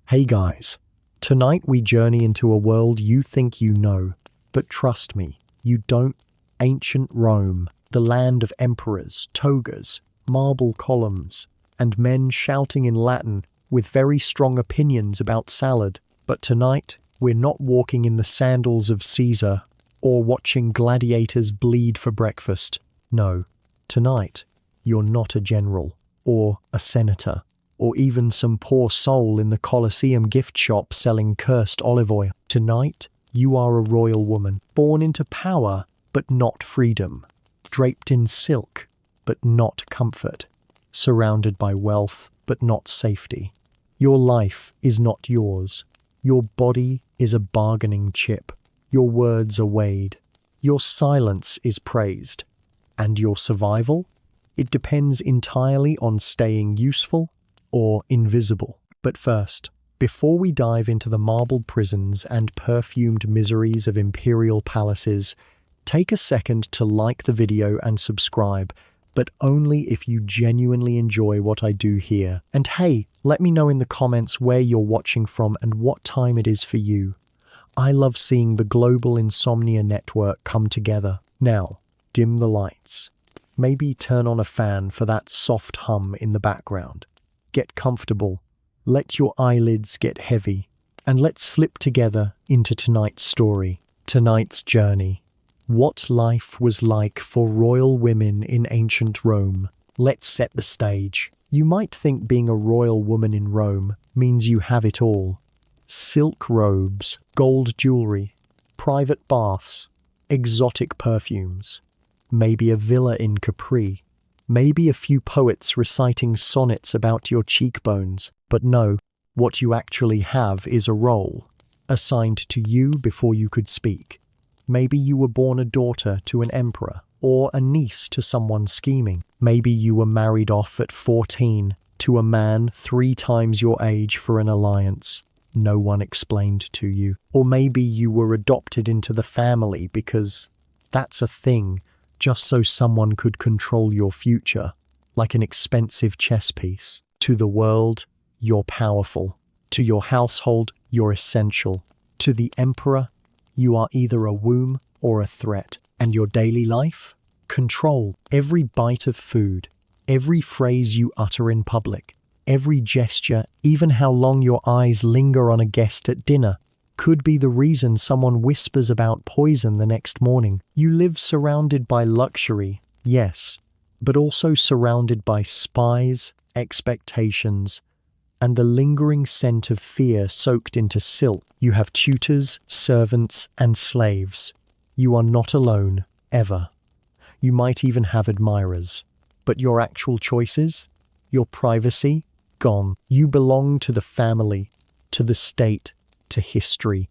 Hey guys, tonight we journey into a world you think you know, but trust me, you don't. Ancient Rome, the land of emperors, togas, marble columns, and men shouting in Latin with very strong opinions about salad. But tonight, we're not walking in the sandals of Caesar or watching gladiators bleed for breakfast. No, tonight, you're not a general or a senator, or even some poor soul in the Colosseum gift shop selling cursed olive oil. Tonight, you are a royal woman, born into power, but not freedom, draped in silk, but not comfort, surrounded by wealth, but not safety. Your life is not yours. Your body is a bargaining chip. Your words are weighed. Your silence is praised. And your survival? It depends entirely on staying useful or invisible. But first, before we dive into the marble prisons and perfumed miseries of imperial palaces, take a second to like the video and subscribe, but only if you genuinely enjoy what I do here. And hey, let me know in the comments where you're watching from and what time it is for you. I love seeing the global insomnia network come together. Now, dim the lights. Maybe turn on a fan for that soft hum in the background. Get comfortable, let your eyelids get heavy, and let's slip together into tonight's story, tonight's journey. What life was like for royal women in ancient Rome. Let's set the stage. You might think being a royal woman in Rome means you have it all. Silk robes, gold jewelry, private baths, exotic perfumes, maybe a villa in Capri. Maybe a few poets reciting sonnets about your cheekbones. But no, what you actually have is a role, assigned to you before you could speak. Maybe you were born a daughter to an emperor, or a niece to someone scheming. Maybe you were married off at 14 to a man 3 times your age for an alliance no one explained to you. Or maybe you were adopted into the family because that's a thing, just so someone could control your future, like an expensive chess piece. To the world, you're powerful. To your household, you're essential. To the emperor, you are either a womb or a threat. And your daily life? Control. Every bite of food, every phrase you utter in public, every gesture, even how long your eyes linger on a guest at dinner, could be the reason someone whispers about poison the next morning. You live surrounded by luxury, yes, but also surrounded by spies, expectations, and the lingering scent of fear soaked into silk. You have tutors, servants, and slaves. You are not alone, ever. You might even have admirers. But your actual choices? Your privacy? Gone. You belong to the family, to the state, to history,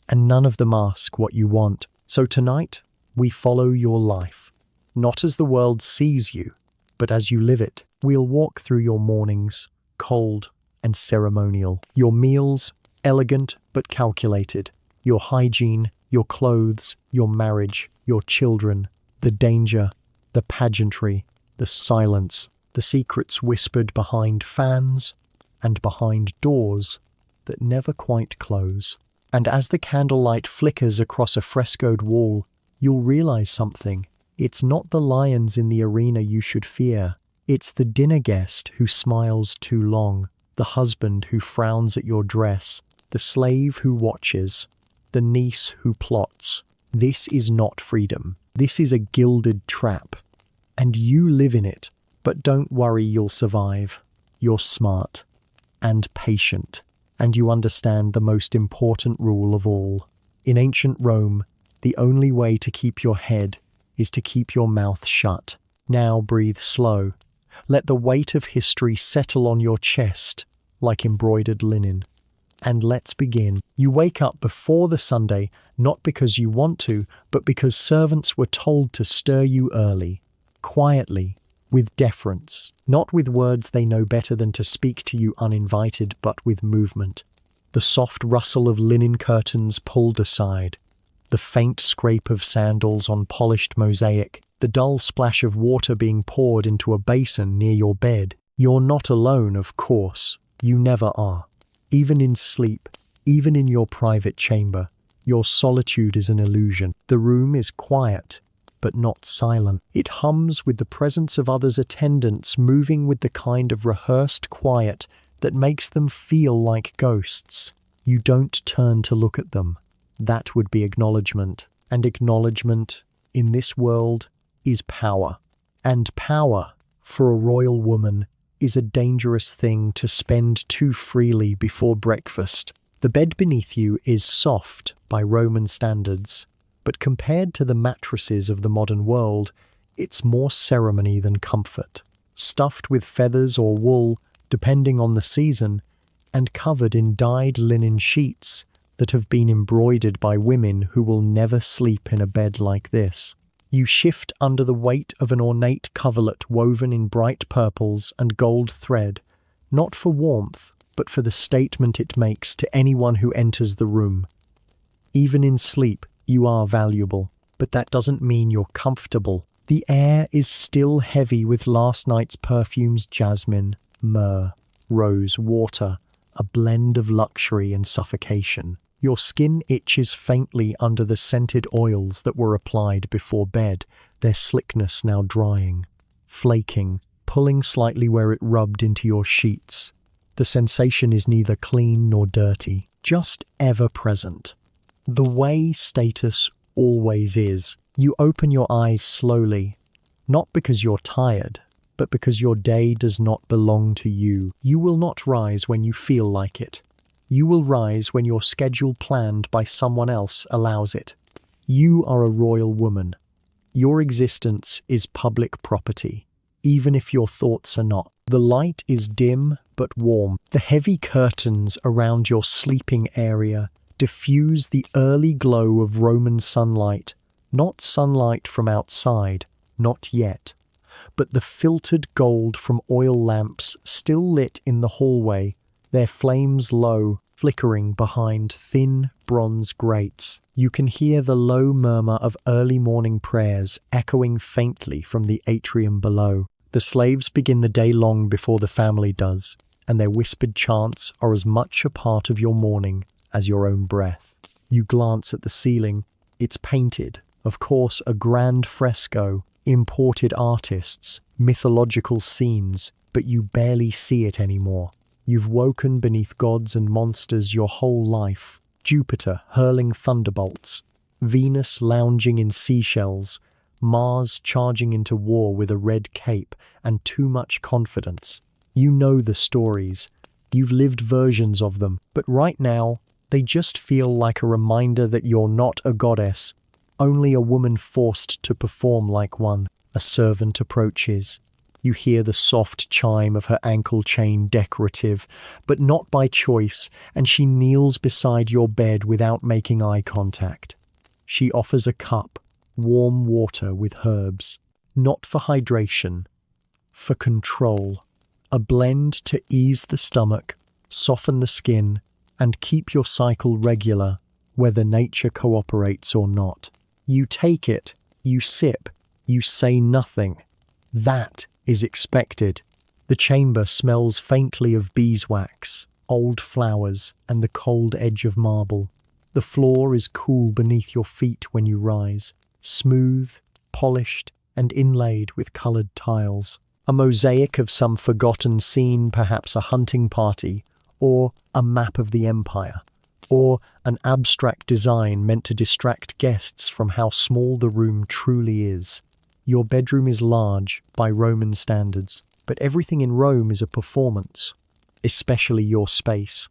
and none of them ask what you want. So tonight, we follow your life, not as the world sees you, but as you live it. We'll walk through your mornings, cold and ceremonial, your meals, elegant but calculated, your hygiene, your clothes, your marriage, your children, the danger, the pageantry, the silence, the secrets whispered behind fans and behind doors that never quite close. And as the candlelight flickers across a frescoed wall, you'll realize something. It's not the lions in the arena you should fear. It's the dinner guest who smiles too long, the husband who frowns at your dress, the slave who watches, the niece who plots. This is not freedom. This is a gilded trap. And you live in it. But don't worry, you'll survive. You're smart and patient. And you understand the most important rule of all. In ancient Rome, the only way to keep your head is to keep your mouth shut. Now breathe slow. Let the weight of history settle on your chest like embroidered linen. And let's begin. You wake up before the Sunday, not because you want to, but because servants were told to stir you early, quietly, with deference, not with words they know better than to speak to you uninvited, but with movement. The soft rustle of linen curtains pulled aside, the faint scrape of sandals on polished mosaic, the dull splash of water being poured into a basin near your bed. You're not alone, of course. You never are. Even in sleep, even in your private chamber, your solitude is an illusion. The room is quiet, but not silent. It hums with the presence of others' attendants, moving with the kind of rehearsed quiet that makes them feel like ghosts. You don't turn to look at them. That would be acknowledgement. And acknowledgement, in this world, is power. And power, for a royal woman, is a dangerous thing to spend too freely before breakfast. The bed beneath you is soft by Roman standards, but compared to the mattresses of the modern world, it's more ceremony than comfort. Stuffed with feathers or wool, depending on the season, and covered in dyed linen sheets that have been embroidered by women who will never sleep in a bed like this. You shift under the weight of an ornate coverlet woven in bright purples and gold thread, not for warmth, but for the statement it makes to anyone who enters the room. Even in sleep, you are valuable, but that doesn't mean you're comfortable. The air is still heavy with last night's perfumes: jasmine, myrrh, rose, water, a blend of luxury and suffocation. Your skin itches faintly under the scented oils that were applied before bed, their slickness now drying, flaking, pulling slightly where it rubbed into your sheets. The sensation is neither clean nor dirty, just ever present. The way status always is. You open your eyes slowly, not because you're tired, but because your day does not belong to you. You will not rise when you feel like it. You will rise when your schedule planned by someone else allows it. You are a royal woman. Your existence is public property, even if your thoughts are not. The light is dim but warm. The heavy curtains around your sleeping area diffuse the early glow of Roman sunlight, not sunlight from outside, not yet, but the filtered gold from oil lamps still lit in the hallway, their flames low, flickering behind thin bronze grates. You can hear the low murmur of early morning prayers echoing faintly from the atrium below. The slaves begin the day long before the family does, and their whispered chants are as much a part of your morning as your own breath. You glance at the ceiling. It's painted, of course, a grand fresco, imported artists, mythological scenes, but you barely see it anymore. You've woken beneath gods and monsters your whole life. Jupiter hurling thunderbolts, Venus lounging in seashells, Mars charging into war with a red cape and too much confidence. You know the stories. You've lived versions of them, but right now, they just feel like a reminder that you're not a goddess, only a woman forced to perform like one. A servant approaches. You hear the soft chime of her ankle chain, decorative, but not by choice, and she kneels beside your bed without making eye contact. She offers a cup, warm water with herbs, not for hydration, for control. A blend to ease the stomach, soften the skin, and keep your cycle regular, whether nature cooperates or not. You take it, you sip, you say nothing. That is expected. The chamber smells faintly of beeswax, old flowers, and the cold edge of marble. The floor is cool beneath your feet when you rise, smooth, polished, and inlaid with coloured tiles. A mosaic of some forgotten scene, perhaps a hunting party, or a map of the empire, or an abstract design meant to distract guests from how small the room truly is. Your bedroom is large by Roman standards, but everything in Rome is a performance, especially your space,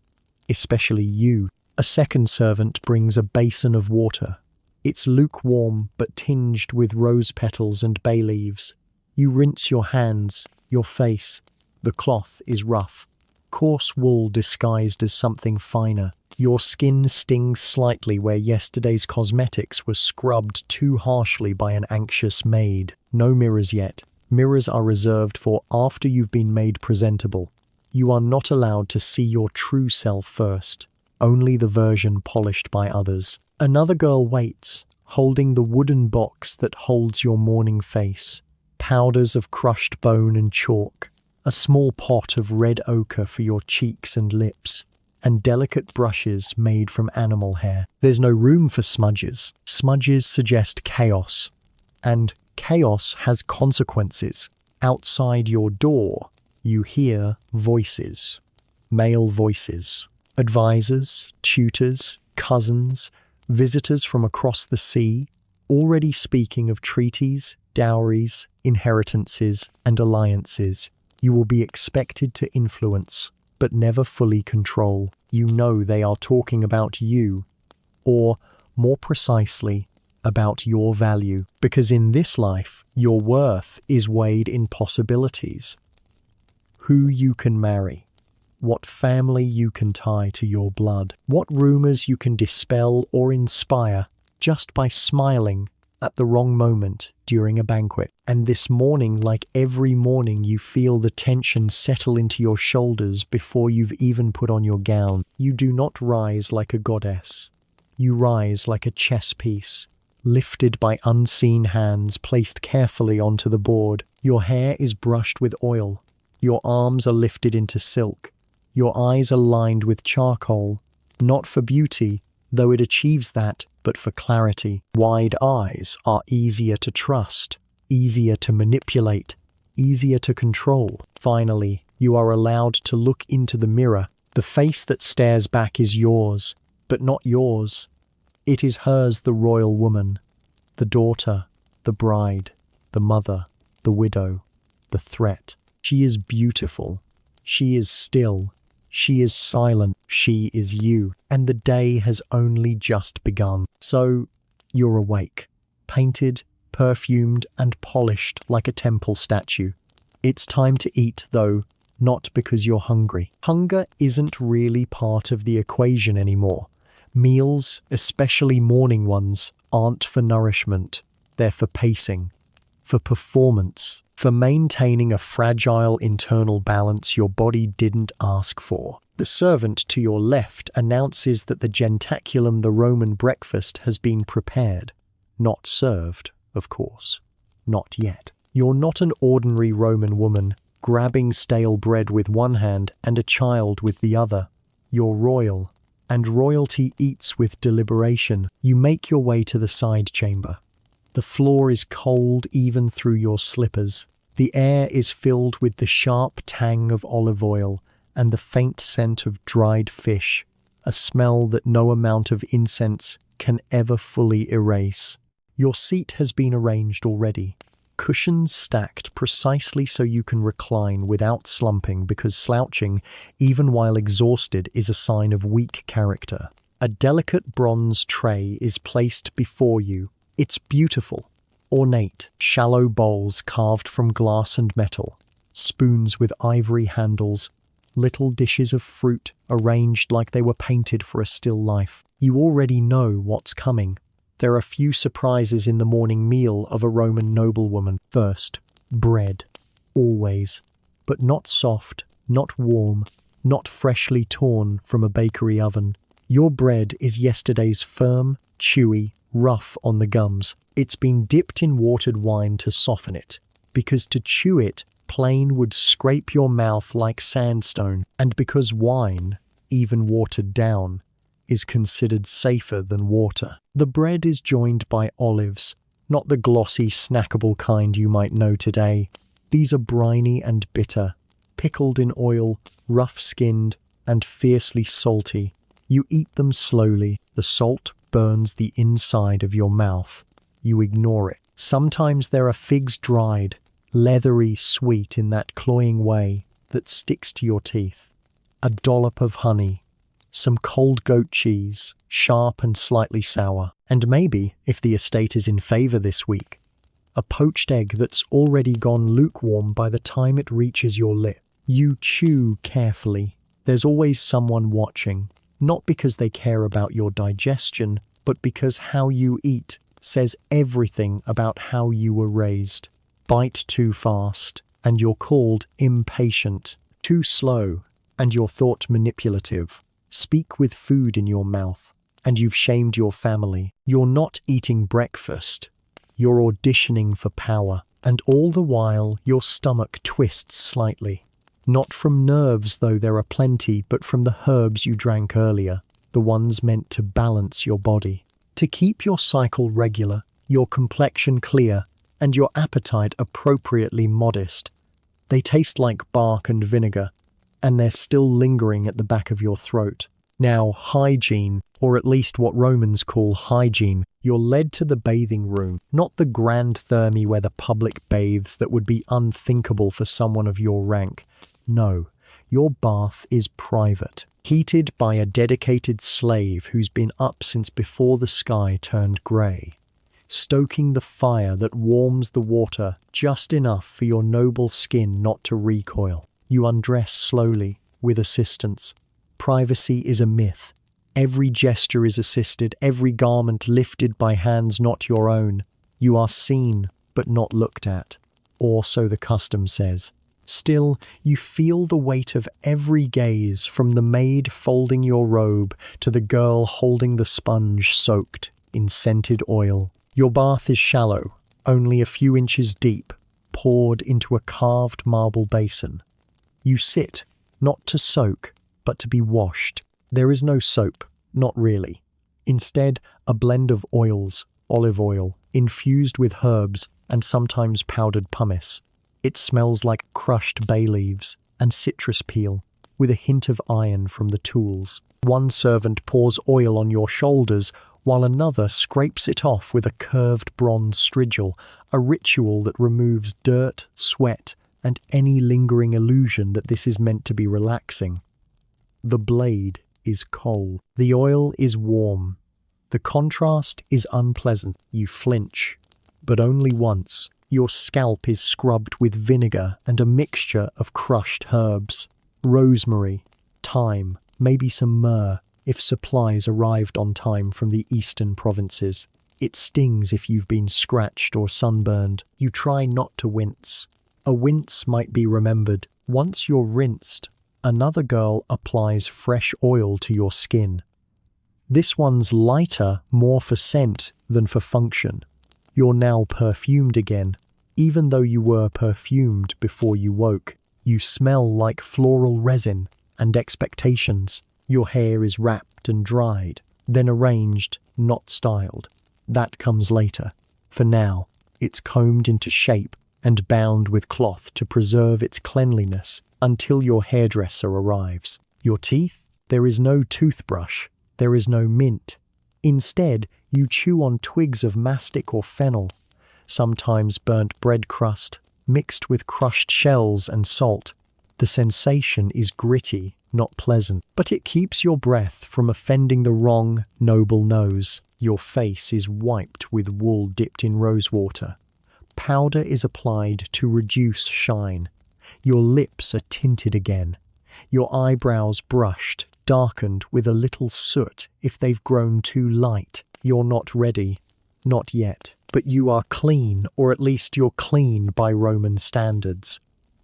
especially you. A second servant brings a basin of water. It's lukewarm but tinged with rose petals and bay leaves. You rinse your hands, your face. The cloth is rough, coarse wool disguised as something finer. Your skin stings slightly where yesterday's cosmetics were scrubbed too harshly by an anxious maid. No mirrors yet. Mirrors are reserved for after you've been made presentable. You are not allowed to see your true self first, only the version polished by others. Another girl waits, holding the wooden box that holds your morning face. Powders of crushed bone and chalk, a small pot of red ochre for your cheeks and lips. and delicate brushes made from animal hair. There's no room for smudges. Smudges suggest chaos, and chaos has consequences. Outside your door, you hear voices, male voices, advisors, tutors, cousins, visitors from across the sea, already speaking of treaties, dowries, inheritances, and alliances. You will be expected to influence, but never fully control. You know they are talking about you, or more precisely, about your value, because in this life, your worth is weighed in possibilities. Who you can marry, what family you can tie to your blood, what rumors you can dispel or inspire just by smiling at the wrong moment during a banquet. And this morning, like every morning, you feel the tension settle into your shoulders before you've even put on your gown. You do not rise like a goddess. You rise like a chess piece, lifted by unseen hands placed carefully onto the board. Your hair is brushed with oil. Your arms are lifted into silk. Your eyes are lined with charcoal, not for beauty, though it achieves that, but for clarity. Wide eyes are easier to trust, easier to manipulate, easier to control. Finally, you are allowed to look into the mirror. The face that stares back is yours, but not yours. It is hers, the royal woman, the daughter, the bride, the mother, the widow, the threat. She is beautiful. She is still. She is silent. She is you. And the day has only just begun. So you're awake, painted, perfumed, and polished like a temple statue. It's time to eat, though, not because you're hungry. Hunger isn't really part of the equation anymore. Meals, especially morning ones, aren't for nourishment. They're for pacing, for performance, for maintaining a fragile internal balance your body didn't ask for. The servant to your left announces that the gentaculum, the Roman breakfast, has been prepared. Not served, of course. Not yet. You're not an ordinary Roman woman, grabbing stale bread with one hand and a child with the other. You're royal, and royalty eats with deliberation. You make your way to the side chamber. The floor is cold even through your slippers. The air is filled with the sharp tang of olive oil and the faint scent of dried fish, a smell that no amount of incense can ever fully erase. Your seat has been arranged already. Cushions stacked precisely so you can recline without slumping, because slouching, even while exhausted, is a sign of weak character. A delicate bronze tray is placed before you. It's beautiful, ornate, shallow bowls carved from glass and metal, spoons with ivory handles, little dishes of fruit arranged like they were painted for a still life. You already know what's coming. There are few surprises in the morning meal of a Roman noblewoman. First, bread. Always. But not soft, not warm, not freshly torn from a bakery oven. Your bread is yesterday's firm, chewy, rough on the gums. It's been dipped in watered wine to soften it, because to chew it plain would scrape your mouth like sandstone, and because wine, even watered down, is considered safer than water. The bread is joined by olives, not the glossy, snackable kind you might know today. These are briny and bitter, pickled in oil, rough-skinned, and fiercely salty. You eat them slowly. The salt burns the inside of your mouth. You ignore it. Sometimes there are figs dried, leathery sweet in that cloying way that sticks to your teeth. A dollop of honey, some cold goat cheese, sharp and slightly sour, and maybe, if the estate is in favor this week, a poached egg that's already gone lukewarm by the time it reaches your lip. You chew carefully. There's always someone watching, not because they care about your digestion, but because how you eat says everything about how you were raised. Bite too fast, and you're called impatient. Too slow, and you're thought manipulative. Speak with food in your mouth, and you've shamed your family. You're not eating breakfast. You're auditioning for power, and all the while your stomach twists slightly. Not from nerves, though there are plenty, but from the herbs you drank earlier, the ones meant to balance your body. To keep your cycle regular, your complexion clear, and your appetite appropriately modest. They taste like bark and vinegar, and they're still lingering at the back of your throat. Now, hygiene, or at least what Romans call hygiene, you're led to the bathing room, not the grand therme where the public bathes that would be unthinkable for someone of your rank. No, your bath is private, heated by a dedicated slave who's been up since before the sky turned grey, stoking the fire that warms the water just enough for your noble skin not to recoil. You undress slowly, with assistance. Privacy is a myth. Every gesture is assisted, every garment lifted by hands not your own. You are seen, but not looked at. Or so the custom says. Still, you feel the weight of every gaze, from the maid folding your robe to the girl holding the sponge soaked in scented oil. Your bath is shallow, only a few inches deep, poured into a carved marble basin. You sit, not to soak, but to be washed. There is no soap, not really. Instead, a blend of oils, olive oil, infused with herbs and sometimes powdered pumice. It smells like crushed bay leaves and citrus peel, with a hint of iron from the tools. One servant pours oil on your shoulders, while another scrapes it off with a curved bronze strigil, a ritual that removes dirt, sweat, and any lingering illusion that this is meant to be relaxing. The blade is cold. The oil is warm. The contrast is unpleasant. You flinch, but only once. Your scalp is scrubbed with vinegar and a mixture of crushed herbs. Rosemary, thyme, maybe some myrrh, if supplies arrived on time from the eastern provinces. It stings if you've been scratched or sunburned. You try not to wince. A wince might be remembered. Once you're rinsed, another girl applies fresh oil to your skin. This one's lighter, more for scent than for function. You're now perfumed again, even though you were perfumed before you woke. You smell like floral resin and expectations. Your hair is wrapped and dried, then arranged, not styled. That comes later. For now, it's combed into shape and bound with cloth to preserve its cleanliness until your hairdresser arrives. Your teeth? There is no toothbrush. There is no mint. Instead, you chew on twigs of mastic or fennel, sometimes burnt bread crust, mixed with crushed shells and salt. The sensation is gritty, not pleasant, but it keeps your breath from offending the wrong, noble nose. Your face is wiped with wool dipped in rosewater. Powder is applied to reduce shine. Your lips are tinted again. Your eyebrows brushed, darkened with a little soot if they've grown too light. You're not ready. Not yet. But you are clean, or at least you're clean by Roman standards.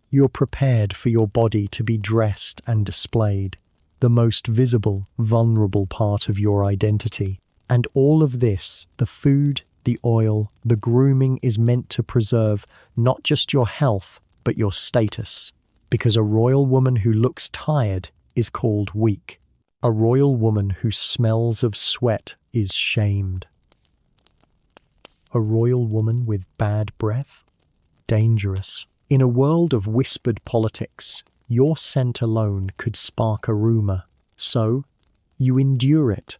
You're prepared for your body to be dressed and displayed, the most visible, vulnerable part of your identity. And all of this, the food, the oil, the grooming, is meant to preserve not just your health, but your status. Because a royal woman who looks tired is called weak. A royal woman who smells of sweat is shamed. A royal woman with bad breath? Dangerous. In a world of whispered politics, your scent alone could spark a rumour. So, you endure it.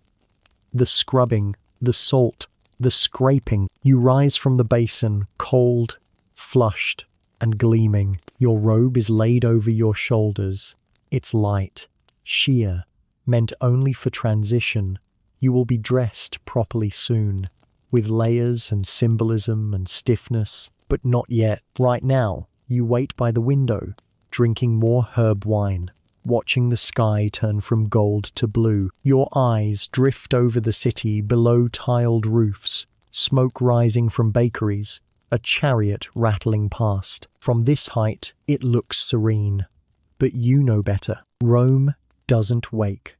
The scrubbing, the salt, the scraping. You rise from the basin, cold, flushed, and gleaming. Your robe is laid over your shoulders. It's light, sheer, meant only for transition. You will be dressed properly soon, with layers and symbolism and stiffness, but not yet. Right now, you wait by the window, drinking more herb wine, watching the sky turn from gold to blue. Your eyes drift over the city below tiled roofs, smoke rising from bakeries, a chariot rattling past. From this height, it looks serene. But you know better. Rome doesn't wake.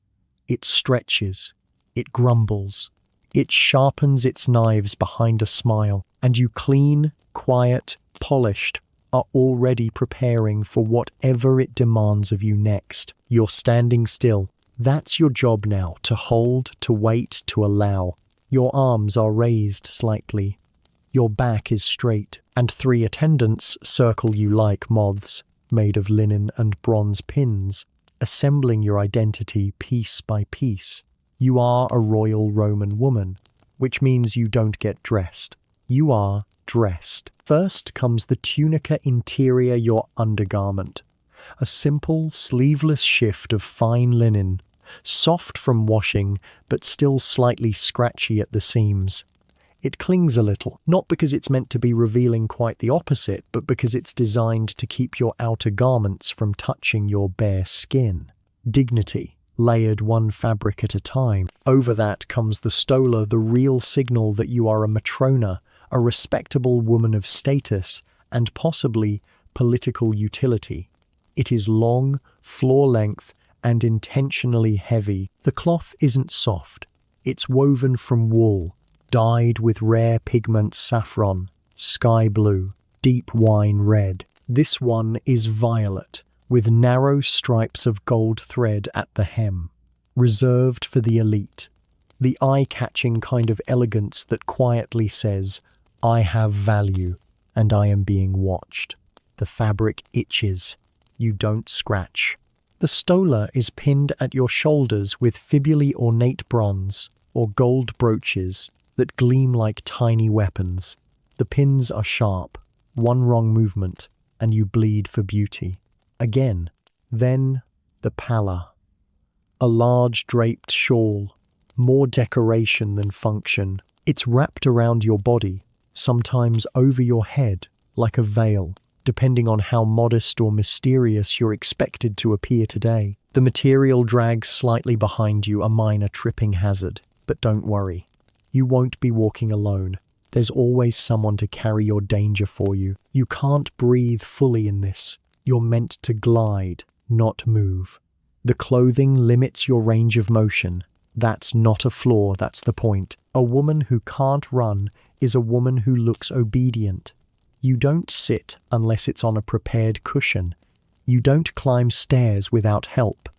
It stretches. It grumbles. It sharpens its knives behind a smile. And you clean, quiet, polished, are already preparing for whatever it demands of you next. You're standing still. That's your job now, to hold, to wait, to allow. Your arms are raised slightly. Your back is straight, and 3 attendants circle you like moths, made of linen and bronze pins, assembling your identity piece by piece. You are a royal Roman woman, which means you don't get dressed. You are dressed. First comes the tunica interior, your undergarment. A simple, sleeveless shift of fine linen, soft from washing, but still slightly scratchy at the seams. It clings a little, not because it's meant to be revealing quite the opposite, but because it's designed to keep your outer garments from touching your bare skin. Dignity, layered one fabric at a time. Over that comes the stola, the real signal that you are a matrona, a respectable woman of status, and possibly political utility. It is long, floor-length, and intentionally heavy. The cloth isn't soft. It's woven from wool, dyed with rare pigments saffron, sky blue, deep wine red. This one is violet, with narrow stripes of gold thread at the hem, reserved for the elite. The eye-catching kind of elegance that quietly says, "I have value, and I am being watched." The fabric itches. You don't scratch. The stola is pinned at your shoulders with fibulae ornate bronze or gold brooches that gleam like tiny weapons. The pins are sharp. One wrong movement, and you bleed for beauty. Again. Then the palla. A large draped shawl, more decoration than function. It's wrapped around your body, sometimes over your head, like a veil, depending on how modest or mysterious you're expected to appear today. The material drags slightly behind you, a minor tripping hazard. But don't worry. You won't be walking alone. There's always someone to carry your danger for you. You can't breathe fully in this. You're meant to glide, not move. The clothing limits your range of motion. That's not a flaw, that's the point. A woman who can't run is a woman who looks obedient. You don't sit unless it's on a prepared cushion. You don't climb stairs without help.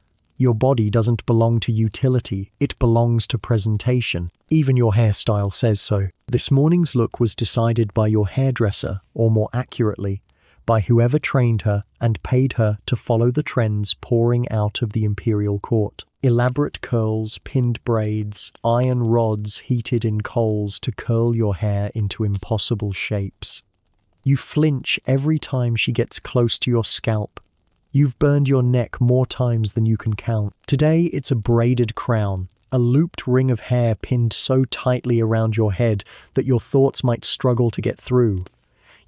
Your body doesn't belong to utility, it belongs to presentation. Even your hairstyle says so. This morning's look was decided by your hairdresser, or more accurately, by whoever trained her and paid her to follow the trends pouring out of the imperial court. Elaborate curls, pinned braids, iron rods heated in coals to curl your hair into impossible shapes. You flinch every time she gets close to your scalp. You've burned your neck more times than you can count. Today it's a braided crown, a looped ring of hair pinned so tightly around your head that your thoughts might struggle to get through.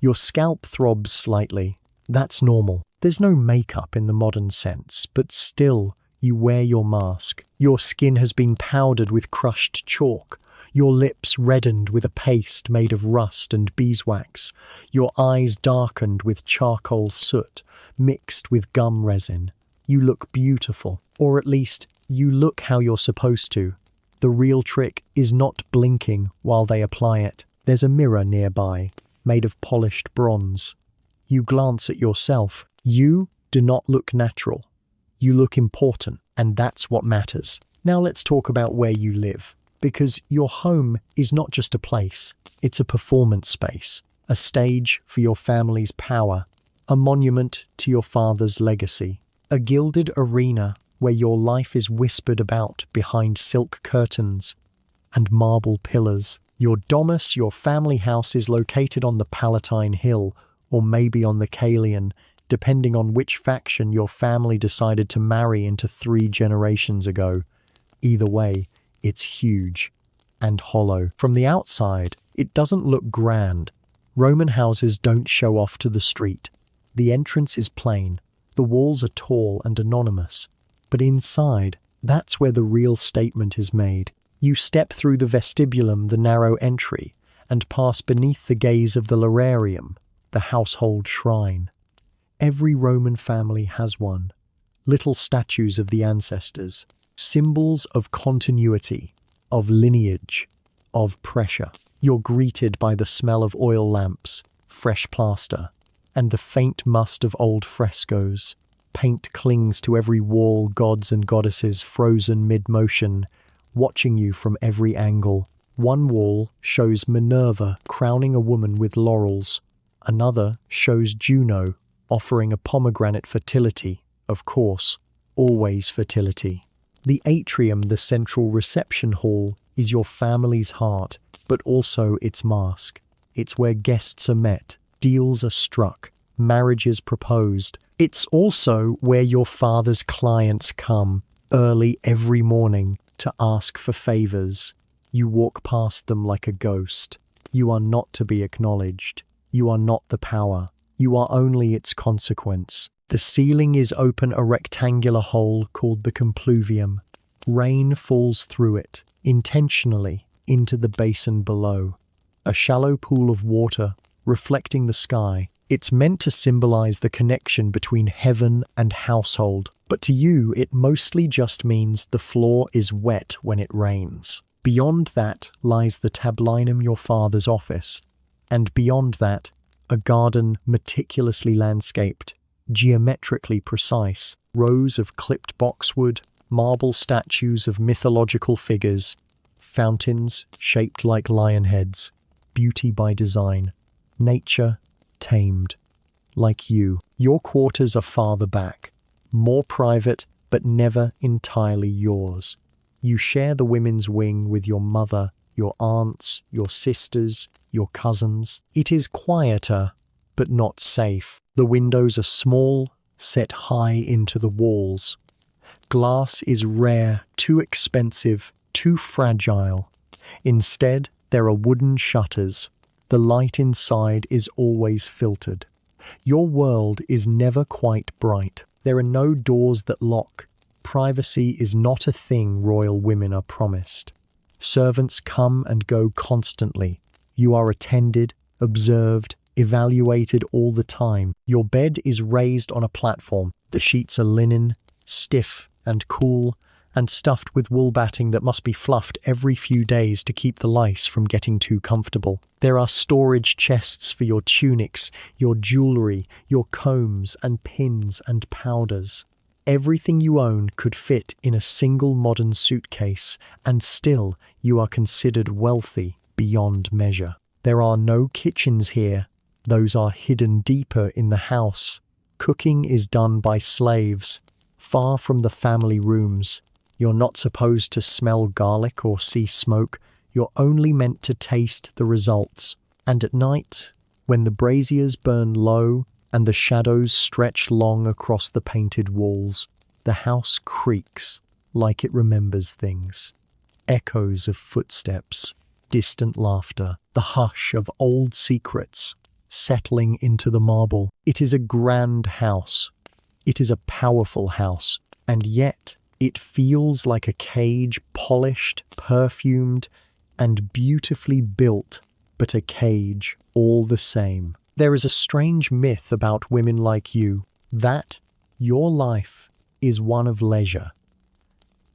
Your scalp throbs slightly. That's normal. There's no makeup in the modern sense, but still, you wear your mask. Your skin has been powdered with crushed chalk. Your lips reddened with a paste made of rust and beeswax. Your eyes darkened with charcoal soot, mixed with gum resin. You look beautiful, or at least, you look how you're supposed to. The real trick is not blinking while they apply it. There's a mirror nearby, made of polished bronze. You glance at yourself. You do not look natural. You look important, and that's what matters. Now let's talk about where you live. Because your home is not just a place, it's a performance space, a stage for your family's power, a monument to your father's legacy, a gilded arena where your life is whispered about behind silk curtains and marble pillars. Your domus, your family house, is located on the Palatine Hill, or maybe on the Caelian, depending on which faction your family decided to marry into 3 generations ago. Either way, it's huge and hollow. From the outside, it doesn't look grand. Roman houses don't show off to the street. The entrance is plain. The walls are tall and anonymous. But inside, that's where the real statement is made. You step through the vestibulum, the narrow entry, and pass beneath the gaze of the lararium, the household shrine. Every Roman family has one. Little statues of the ancestors. Symbols of continuity, of lineage, of pressure. You're greeted by the smell of oil lamps, fresh plaster, and the faint must of old frescoes. Paint clings to every wall, gods and goddesses frozen mid-motion, watching you from every angle. One wall shows Minerva crowning a woman with laurels. Another shows Juno offering a pomegranate fertility, of course, always fertility. The atrium, the central reception hall, is your family's heart, but also its mask. It's where guests are met, deals are struck, marriages proposed. It's also where your father's clients come early every morning to ask for favors. You walk past them like a ghost. You are not to be acknowledged. You are not the power. You are only its consequence. The ceiling is open, a rectangular hole called the compluvium. Rain falls through it, intentionally, into the basin below. A shallow pool of water, reflecting the sky. It's meant to symbolize the connection between heaven and household, but to you it mostly just means the floor is wet when it rains. Beyond that lies the tablinum, your father's office, and beyond that, a garden meticulously landscaped, geometrically precise, rows of clipped boxwood, marble statues of mythological figures, fountains shaped like lion heads, beauty by design, nature tamed. Like you, your quarters are farther back, more private, but never entirely yours. You share the women's wing with your mother, your aunts, your sisters, your cousins. It is quieter, but not safe. The windows are small, set high into the walls. Glass is rare, too expensive, too fragile. Instead, there are wooden shutters. The light inside is always filtered. Your world is never quite bright. There are no doors that lock. Privacy is not a thing royal women are promised. Servants come and go constantly. You are attended, observed, evaluated all the time. Your bed is raised on a platform. The sheets are linen, stiff and cool, and stuffed with wool batting that must be fluffed every few days to keep the lice from getting too comfortable. There are storage chests for your tunics, your jewelry, your combs and pins and powders. Everything you own could fit in a single modern suitcase, and still you are considered wealthy beyond measure. There are no kitchens here. Those are hidden deeper in the house. Cooking is done by slaves, far from the family rooms. You're not supposed to smell garlic or see smoke. You're only meant to taste the results. And at night, when the braziers burn low and the shadows stretch long across the painted walls, the house creaks like it remembers things. Echoes of footsteps, distant laughter, the hush of old secrets settling into the marble. It is a grand house. It is a powerful house, and yet it feels like a cage, polished, perfumed, and beautifully built, but a cage all the same. There is a strange myth about women like you, that your life is one of leisure.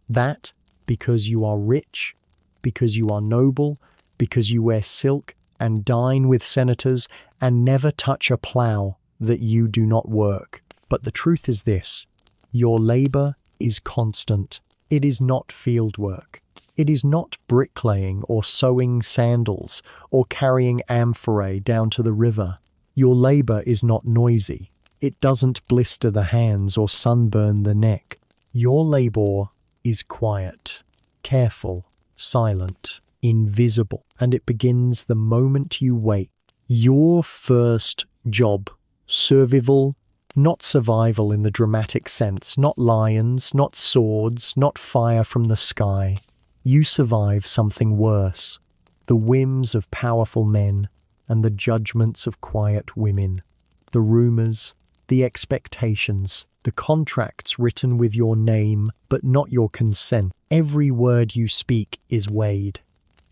That because you are rich, because you are noble, because you wear silk and dine with senators and never touch a plough, that you do not work. But the truth is this: your labor is constant. It is not field work. It is not bricklaying or sewing sandals or carrying amphorae down to the river. Your labor is not noisy. It doesn't blister the hands or sunburn the neck. Your labor is quiet, careful, silent, invisible, and it begins the moment you wake. Your first job, survival, not survival in the dramatic sense, not lions, not swords, not fire from the sky. You survive something worse, the whims of powerful men and the judgments of quiet women, the rumors, the expectations, the contracts written with your name but not your consent. Every word you speak is weighed.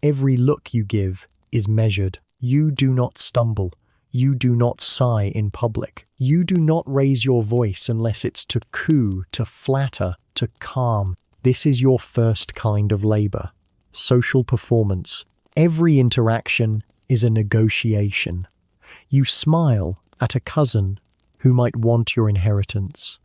Every look you give is measured. You do not stumble. You do not sigh in public. You do not raise your voice unless it's to coo, to flatter, to calm. This is your first kind of labor, social performance. Every interaction is a negotiation. You smile at a cousin who might want your inheritance.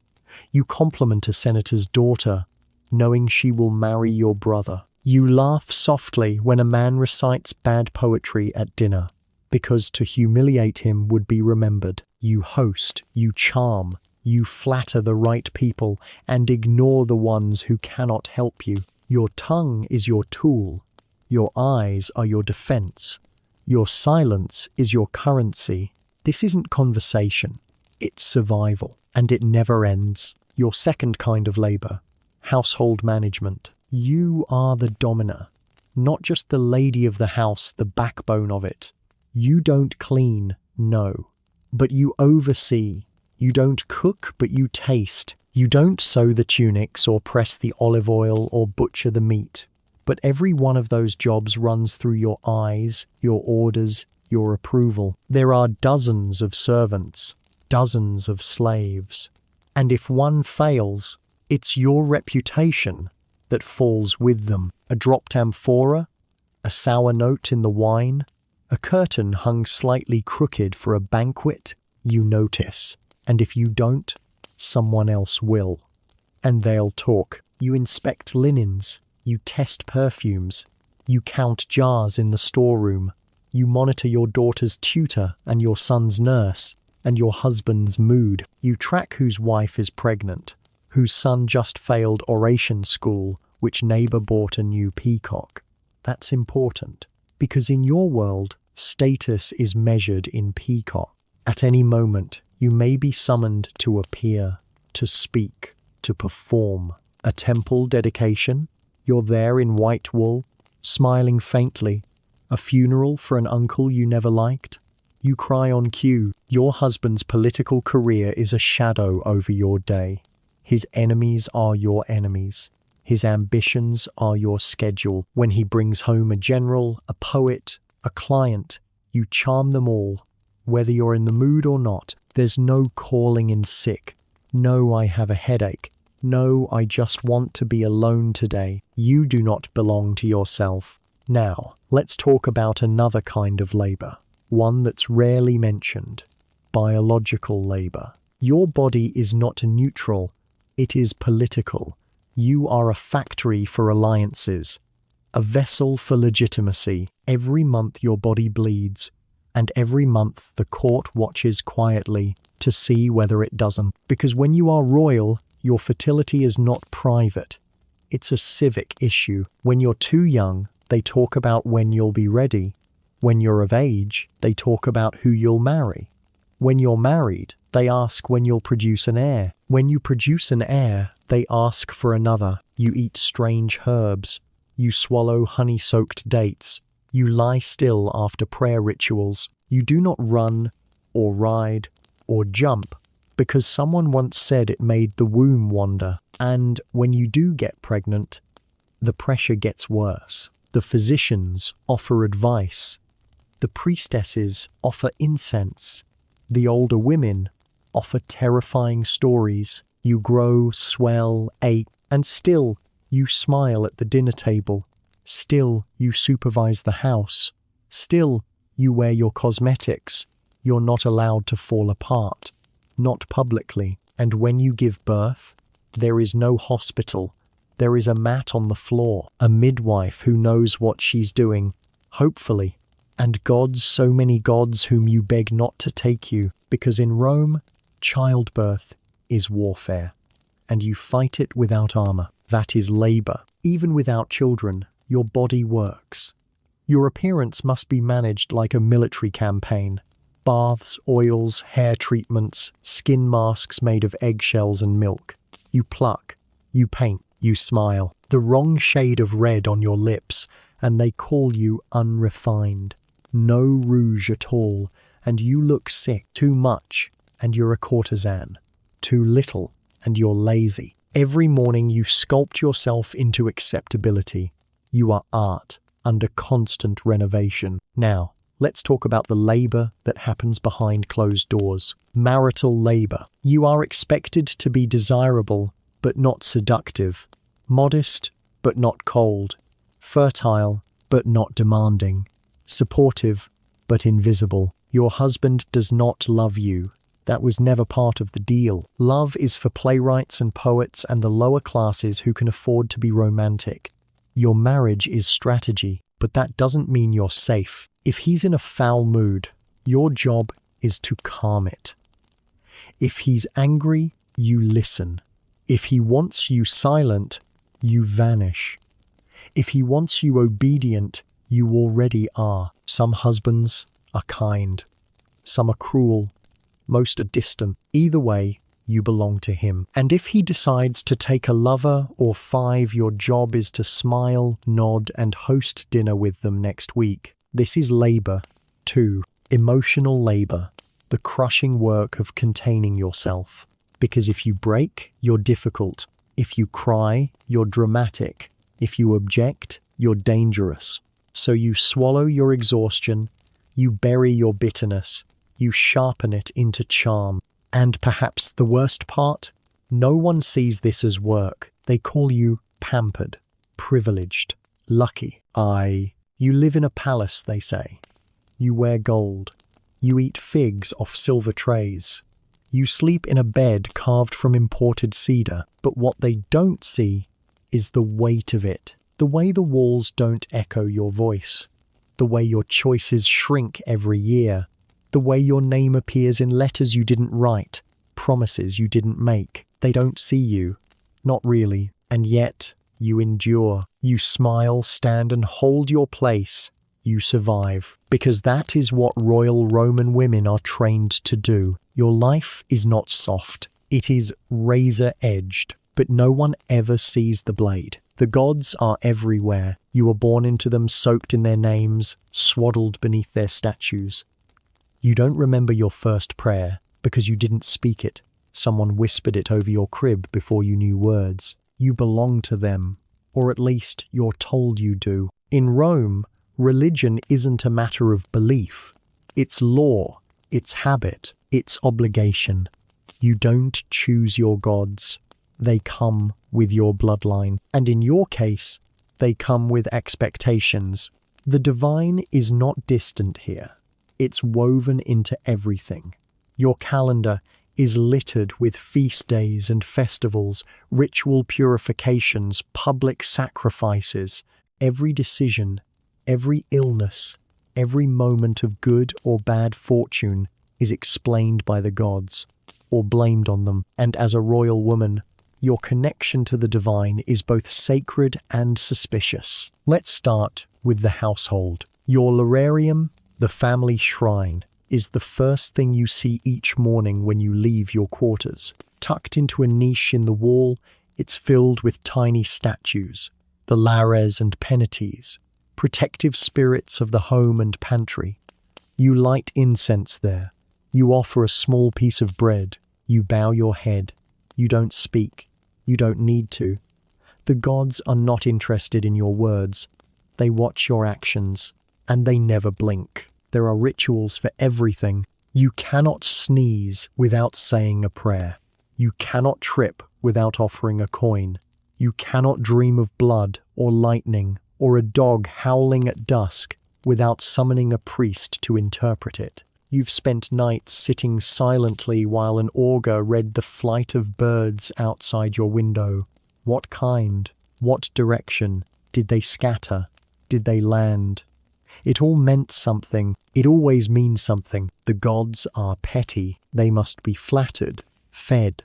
You compliment a senator's daughter, knowing she will marry your brother. You laugh softly when a man recites bad poetry at dinner, because to humiliate him would be remembered. You host, you charm, you flatter the right people and ignore the ones who cannot help you. Your tongue is your tool. Your eyes are your defense. Your silence is your currency. This isn't conversation. It's survival. And it never ends. Your second kind of labor, household management. You are the domina, not just the lady of the house, the backbone of it. You don't clean, no, but you oversee. You don't cook, but you taste. You don't sew the tunics or press the olive oil or butcher the meat. But every one of those jobs runs through your eyes, your orders, your approval. There are dozens of servants, dozens of slaves. And if one fails, it's your reputation that falls with them. A dropped amphora, a sour note in the wine, a curtain hung slightly crooked for a banquet, you notice. And if you don't, someone else will. And they'll talk. You inspect linens, you test perfumes, you count jars in the storeroom, you monitor your daughter's tutor and your son's nurse, and your husband's mood. You track whose wife is pregnant, whose son just failed oration school, which neighbor bought a new peacock. That's important, because in your world, status is measured in peacock. At any moment, you may be summoned to appear, to speak, to perform. A temple dedication, you're there in white wool, smiling faintly. A funeral for an uncle you never liked. You cry on cue. Your husband's political career is a shadow over your day. His enemies are your enemies. His ambitions are your schedule. When he brings home a general, a poet, a client, you charm them all. Whether you're in the mood or not, there's no calling in sick. No, I have a headache. No, I just want to be alone today. You do not belong to yourself. Now, let's talk about another kind of labor. One that's rarely mentioned. Biological labor. Your body is not neutral. It is political. You are a factory for alliances. A vessel for legitimacy. Every month your body bleeds. And every month the court watches quietly to see whether it doesn't. Because when you are royal, your fertility is not private. It's a civic issue. When you're too young, they talk about when you'll be ready. When you're of age, they talk about who you'll marry. When you're married, they ask when you'll produce an heir. When you produce an heir, they ask for another. You eat strange herbs. You swallow honey-soaked dates. You lie still after prayer rituals. You do not run, or ride, or jump, because someone once said it made the womb wander. And when you do get pregnant, the pressure gets worse. The physicians offer advice. The priestesses offer incense. The older women offer terrifying stories. You grow, swell, ache, and still you smile at the dinner table. Still you supervise the house. Still you wear your cosmetics. You're not allowed to fall apart. Not publicly. And when you give birth, there is no hospital. There is a mat on the floor, a midwife who knows what she's doing, hopefully, and gods, so many gods whom you beg not to take you, because in Rome, childbirth is warfare, and you fight it without armor. That is labor. Even without children, your body works. Your appearance must be managed like a military campaign. Baths, oils, hair treatments, skin masks made of eggshells and milk. You pluck, you paint, you smile. The wrong shade of red on your lips, and they call you unrefined. No rouge at all, and you look sick. Too much, and you're a courtesan. Too little, and you're lazy. Every morning you sculpt yourself into acceptability. You are art, under constant renovation. Now, let's talk about the labor that happens behind closed doors. Marital labor. You are expected to be desirable, but not seductive. Modest, but not cold. Fertile, but not demanding. Supportive, but invisible. Your husband does not love you. That was never part of the deal. Love is for playwrights and poets and the lower classes who can afford to be romantic. Your marriage is strategy, but that doesn't mean you're safe. If he's in a foul mood, your job is to calm it. If he's angry, you listen. If he wants you silent, you vanish. If he wants you obedient, you already are. Some husbands are kind. Some are cruel. Most are distant. Either way, you belong to him. And if he decides to take a lover or 5, your job is to smile, nod, and host dinner with them next week. This is labor, too. Emotional labor. The crushing work of containing yourself. Because if you break, you're difficult. If you cry, you're dramatic. If you object, you're dangerous. So you swallow your exhaustion, you bury your bitterness, you sharpen it into charm. And perhaps the worst part? No one sees this as work. They call you pampered, privileged, lucky. You live in a palace, they say. You wear gold. You eat figs off silver trays. You sleep in a bed carved from imported cedar. But what they don't see is the weight of it. The way the walls don't echo your voice. The way your choices shrink every year. The way your name appears in letters you didn't write, promises you didn't make. They don't see you. Not really. And yet, you endure. You smile, stand and hold your place. You survive. Because that is what royal Roman women are trained to do. Your life is not soft. It is razor-edged. But no one ever sees the blade. The gods are everywhere. You are born into them, soaked in their names, swaddled beneath their statues. You don't remember your first prayer because you didn't speak it. Someone whispered it over your crib before you knew words. You belong to them, or at least you're told you do. In Rome, religion isn't a matter of belief. It's law, it's habit, it's obligation. You don't choose your gods. They come with your bloodline. And in your case, they come with expectations. The divine is not distant here. It's woven into everything. Your calendar is littered with feast days and festivals, ritual purifications, public sacrifices. Every decision, every illness, every moment of good or bad fortune is explained by the gods, or blamed on them. And as a royal woman, your connection to the divine is both sacred and suspicious. Let's start with the household. Your lararium, the family shrine, is the first thing you see each morning when you leave your quarters. Tucked into a niche in the wall, it's filled with tiny statues, the lares and penates, protective spirits of the home and pantry. You light incense there. You offer a small piece of bread. You bow your head. You don't speak. You don't need to. The gods are not interested in your words. They watch your actions, and they never blink. There are rituals for everything. You cannot sneeze without saying a prayer. You cannot trip without offering a coin. You cannot dream of blood or lightning or a dog howling at dusk without summoning a priest to interpret it. You've spent nights sitting silently while an augur read the flight of birds outside your window. What kind? What direction? Did they scatter? Did they land? It all meant something. It always means something. The gods are petty. They must be flattered, fed,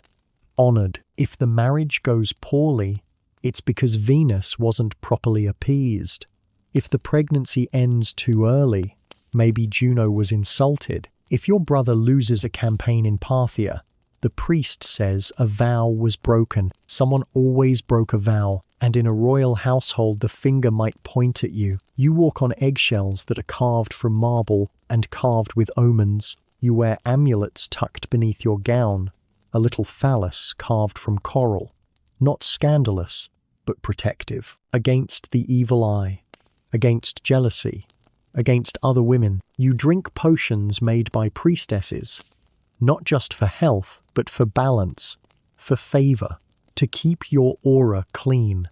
honored. If the marriage goes poorly, it's because Venus wasn't properly appeased. If the pregnancy ends too early, maybe Juno was insulted. If your brother loses a campaign in Parthia, the priest says a vow was broken. Someone always broke a vow, and in a royal household the finger might point at you. You walk on eggshells that are carved from marble and carved with omens. You wear amulets tucked beneath your gown, a little phallus carved from coral. Not scandalous, but protective. Against the evil eye, against jealousy, against other women. You drink potions made by priestesses, not just for health, but for balance, for favor, to keep your aura clean.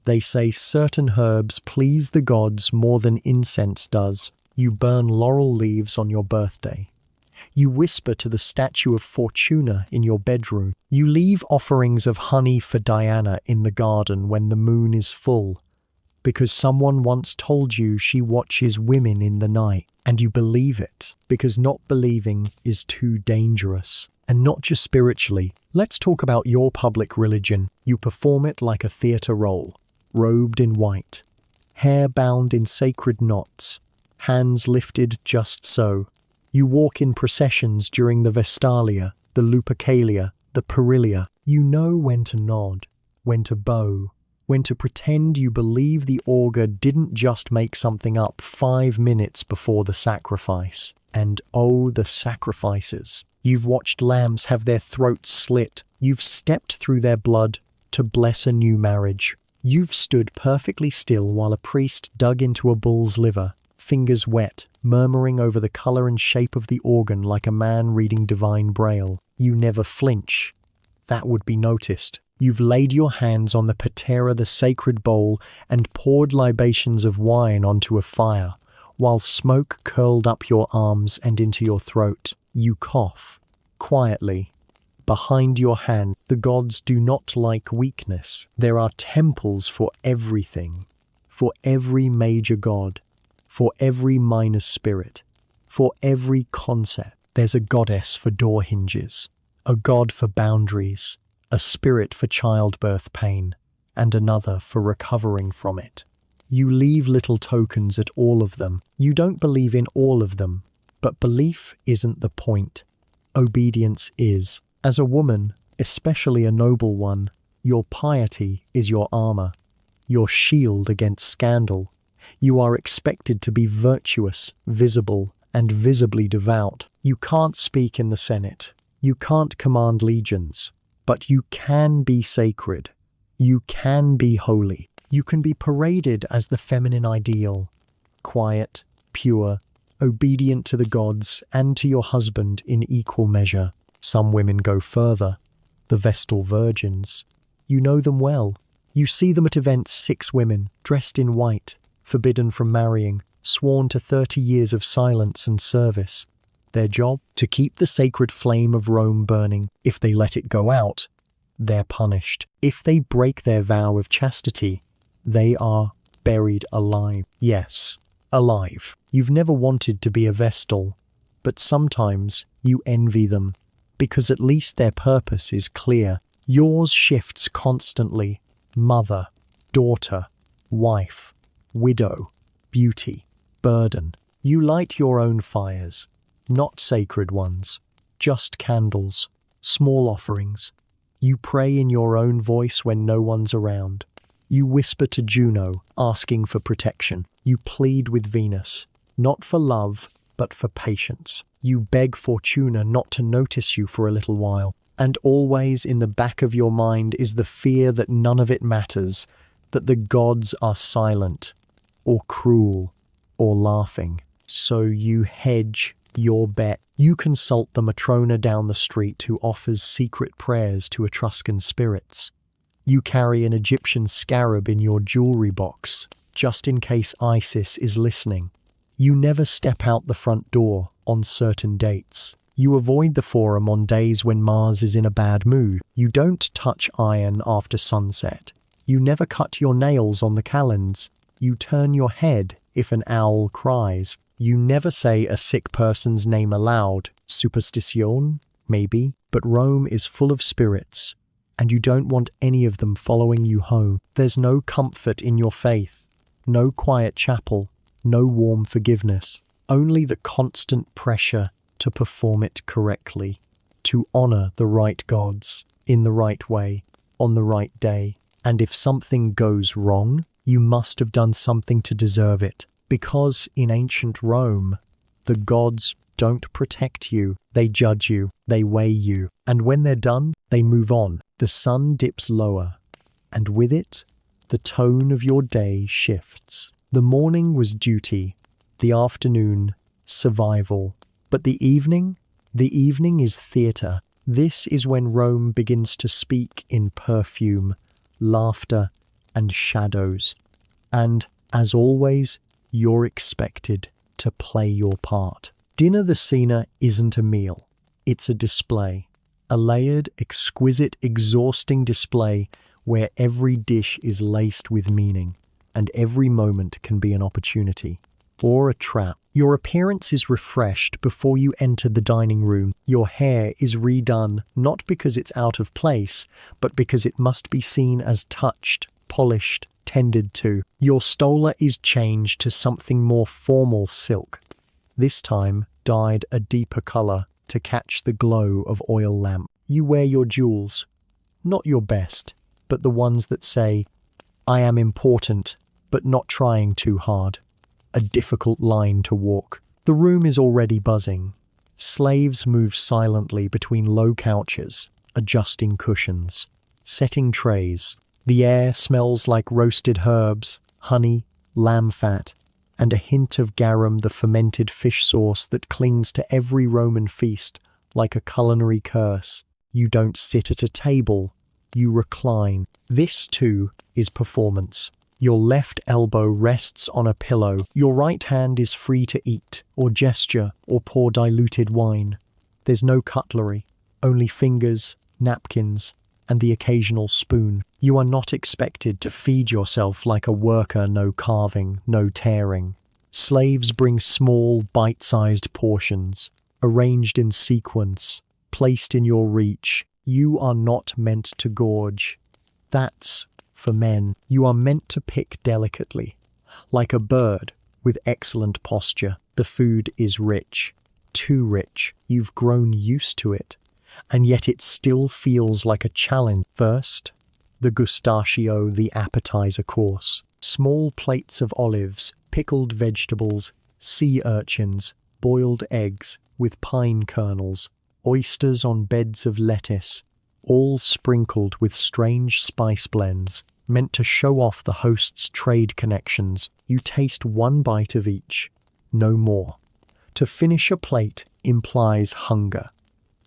They say certain herbs please the gods more than incense does. You burn laurel leaves on your birthday. You whisper to the statue of Fortuna in your bedroom. You leave offerings of honey for Diana in the garden when the moon is full, because someone once told you she watches women in the night, and you believe it, because not believing is too dangerous. And not just spiritually. Let's talk about your public religion. You perform it like a theatre role, robed in white, hair bound in sacred knots, hands lifted just so. You walk in processions during the Vestalia, the Lupercalia, the Perilia. You know when to nod, when to bow, when to pretend you believe the augur didn't just make something up 5 minutes before the sacrifice. And oh, the sacrifices. You've watched lambs have their throats slit. You've stepped through their blood to bless a new marriage. You've stood perfectly still while a priest dug into a bull's liver, fingers wet, murmuring over the colour and shape of the organ like a man reading divine braille. You never flinch. That would be noticed. You've laid your hands on the patera, the sacred bowl, and poured libations of wine onto a fire, while smoke curled up your arms and into your throat. You cough, quietly, behind your hand. The gods do not like weakness. There are temples for everything, for every major god, for every minor spirit, for every concept. There's a goddess for door hinges, a god for boundaries, a spirit for childbirth pain, and another for recovering from it. You leave little tokens at all of them. You don't believe in all of them, but belief isn't the point. Obedience is. As a woman, especially a noble one, your piety is your armor, your shield against scandal. You are expected to be virtuous, visible, and visibly devout. You can't speak in the Senate. You can't command legions, but you can be sacred. You can be holy. You can be paraded as the feminine ideal, quiet, pure, obedient to the gods and to your husband in equal measure. Some women go further, the Vestal Virgins. You know them well. You see them at events, 6 women, dressed in white, forbidden from marrying, sworn to 30 years of silence and service. Their job? To keep the sacred flame of Rome burning. If they let it go out, they're punished. If they break their vow of chastity, they are buried alive. Yes, alive. You've never wanted to be a Vestal, but sometimes you envy them, because at least their purpose is clear. Yours shifts constantly. Mother, daughter, wife, widow, beauty, burden. You light your own fires, not sacred ones, just candles, small offerings. You pray in your own voice when no one's around. You whisper to Juno, asking for protection. You plead with Venus, not for love, but for patience. You beg Fortuna not to notice you for a little while. And always in the back of your mind is the fear that none of it matters, that the gods are silent, or cruel, or laughing. So you hedge your bet. You consult the Matrona down the street who offers secret prayers to Etruscan spirits. You carry an Egyptian scarab in your jewelry box, just in case Isis is listening. You never step out the front door on certain dates. You avoid the forum on days when Mars is in a bad mood. You don't touch iron after sunset. You never cut your nails on the calends. You turn your head if an owl cries. You never say a sick person's name aloud. Superstition? Maybe. But Rome is full of spirits, and you don't want any of them following you home. There's no comfort in your faith, no quiet chapel, no warm forgiveness. Only the constant pressure to perform it correctly, to honor the right gods, in the right way, on the right day. And if something goes wrong, you must have done something to deserve it. Because in ancient Rome, the gods don't protect you. They judge you, they weigh you, and when they're done, they move on. The sun dips lower, and with it, the tone of your day shifts. The morning was duty, the afternoon, survival. But the evening is theatre. This is when Rome begins to speak in perfume, laughter, and shadows. And, as always, you're expected to play your part. Dinner the Cena isn't a meal. It's a display. A layered, exquisite, exhausting display where every dish is laced with meaning, and every moment can be an opportunity or a trap. Your appearance is refreshed before you enter the dining room. Your hair is redone not because it's out of place, but because it must be seen as touched, polished, tended to. Your stola is changed to something more formal silk, this time dyed a deeper color to catch the glow of oil lamp. You wear your jewels, not your best, but the ones that say, "I am important, but not trying too hard." A difficult line to walk. The room is already buzzing. Slaves move silently between low couches, adjusting cushions, setting trays. The air smells like roasted herbs, honey, lamb fat, and a hint of garum, the fermented fish sauce that clings to every Roman feast like a culinary curse. You don't sit at a table, you recline. This, too, is performance. Your left elbow rests on a pillow. Your right hand is free to eat, or gesture, or pour diluted wine. There's no cutlery, only fingers, napkins, and the occasional spoon. You are not expected to feed yourself like a worker, no carving, no tearing. Slaves bring small, bite-sized portions, arranged in sequence, placed in your reach. You are not meant to gorge. That's for men. You are meant to pick delicately, like a bird with excellent posture. The food is rich, too rich. You've grown used to it, and yet it still feels like a challenge. First, the gustachio, the appetizer course. Small plates of olives, pickled vegetables, sea urchins, boiled eggs with pine kernels, oysters on beds of lettuce, all sprinkled with strange spice blends, meant to show off the host's trade connections. You taste one bite of each, no more. To finish a plate implies hunger,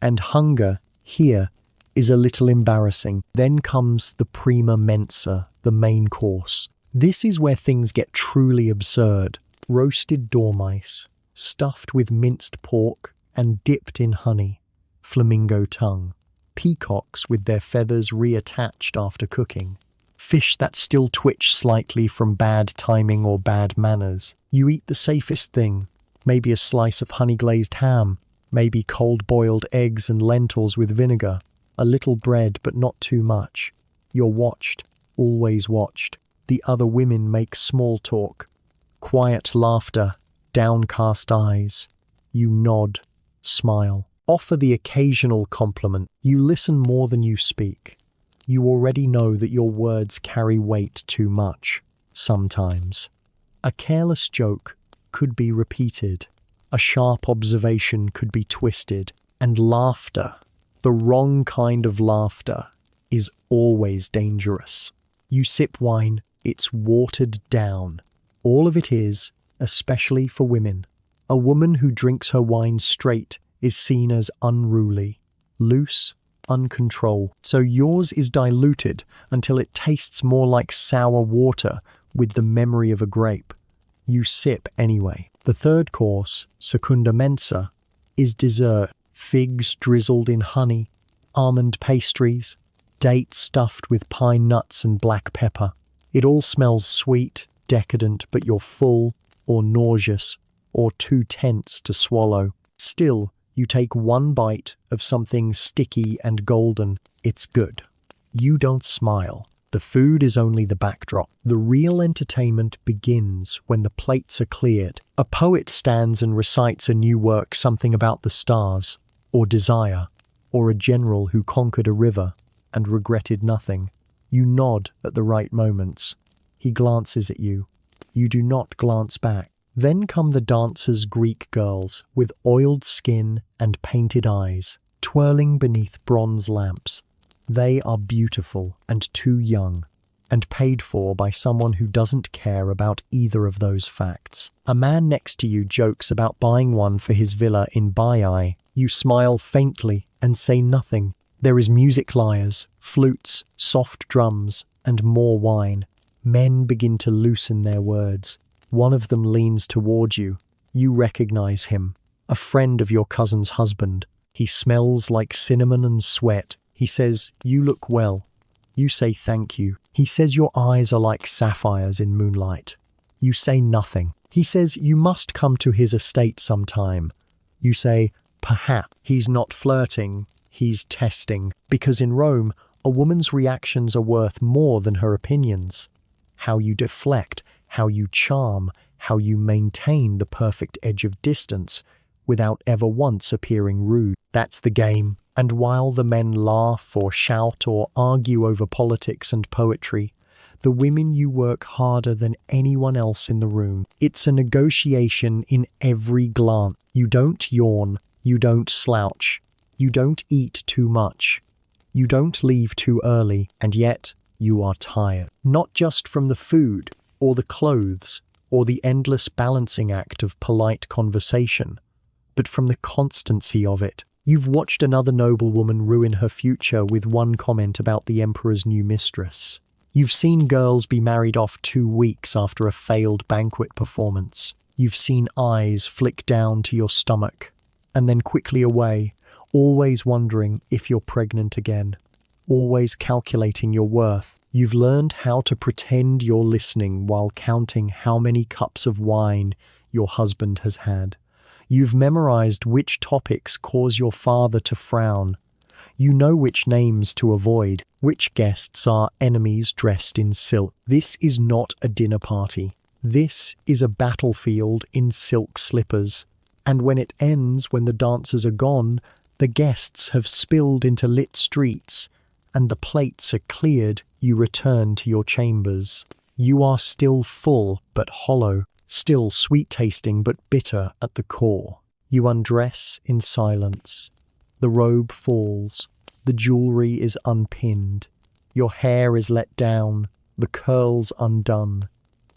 and hunger here is a little embarrassing. Then comes the prima mensa, the main course. This is where things get truly absurd. Roasted dormice, stuffed with minced pork and dipped in honey, flamingo tongue, peacocks with their feathers reattached after cooking, fish that still twitch slightly from bad timing or bad manners. You eat the safest thing, maybe a slice of honey-glazed ham, maybe cold-boiled eggs and lentils with vinegar, a little bread but not too much. You're watched, always watched. The other women make small talk, quiet laughter, downcast eyes. You nod, smile, offer the occasional compliment. You listen more than you speak. You already know that your words carry weight too much, sometimes. A careless joke could be repeated. A sharp observation could be twisted. And laughter, the wrong kind of laughter, is always dangerous. You sip wine, it's watered down. All of it is, especially for women. A woman who drinks her wine straight is seen as unruly, loose, uncontrolled. So yours is diluted until it tastes more like sour water with the memory of a grape. You sip anyway. The third course, secunda mensa, is dessert. Figs drizzled in honey, almond pastries, dates stuffed with pine nuts and black pepper. It all smells sweet, decadent, but you're full, or nauseous, or too tense to swallow. Still, you take one bite of something sticky and golden. It's good. You don't smile. The food is only the backdrop. The real entertainment begins when the plates are cleared. A poet stands and recites a new work, something about the stars, or desire, or a general who conquered a river and regretted nothing. You nod at the right moments. He glances at you. You do not glance back. Then come the dancers, Greek girls, with oiled skin and painted eyes, twirling beneath bronze lamps. They are beautiful and too young, and paid for by someone who doesn't care about either of those facts. A man next to you jokes about buying one for his villa in Baiae. You smile faintly and say nothing. There is music lyres, flutes, soft drums, and more wine. Men begin to loosen their words. One of them leans toward you. You recognize him, a friend of your cousin's husband. He smells like cinnamon and sweat. He says, "You look well." You say thank you. He says your eyes are like sapphires in moonlight. You say nothing. He says you must come to his estate sometime. You say, perhaps. He's not flirting, he's testing. Because in Rome, a woman's reactions are worth more than her opinions. How you deflect, how you charm, how you maintain the perfect edge of distance without ever once appearing rude. That's the game. And while the men laugh or shout or argue over politics and poetry, the women you work harder than anyone else in the room. It's a negotiation in every glance. You don't yawn, you don't slouch, you don't eat too much, you don't leave too early, and yet you are tired. Not just from the food, or the clothes, or the endless balancing act of polite conversation, but from the constancy of it. You've watched another noblewoman ruin her future with one comment about the emperor's new mistress. You've seen girls be married off 2 weeks after a failed banquet performance. You've seen eyes flick down to your stomach and then quickly away, always wondering if you're pregnant again, always calculating your worth. You've learned how to pretend you're listening while counting how many cups of wine your husband has had. You've memorized which topics cause your father to frown. You know which names to avoid, which guests are enemies dressed in silk. This is not a dinner party. This is a battlefield in silk slippers. And when it ends, when the dancers are gone, the guests have spilled into lit streets, and the plates are cleared, you return to your chambers. You are still full but hollow, still sweet-tasting but bitter at the core. You undress in silence. The robe falls. The jewelry is unpinned. Your hair is let down, the curls undone,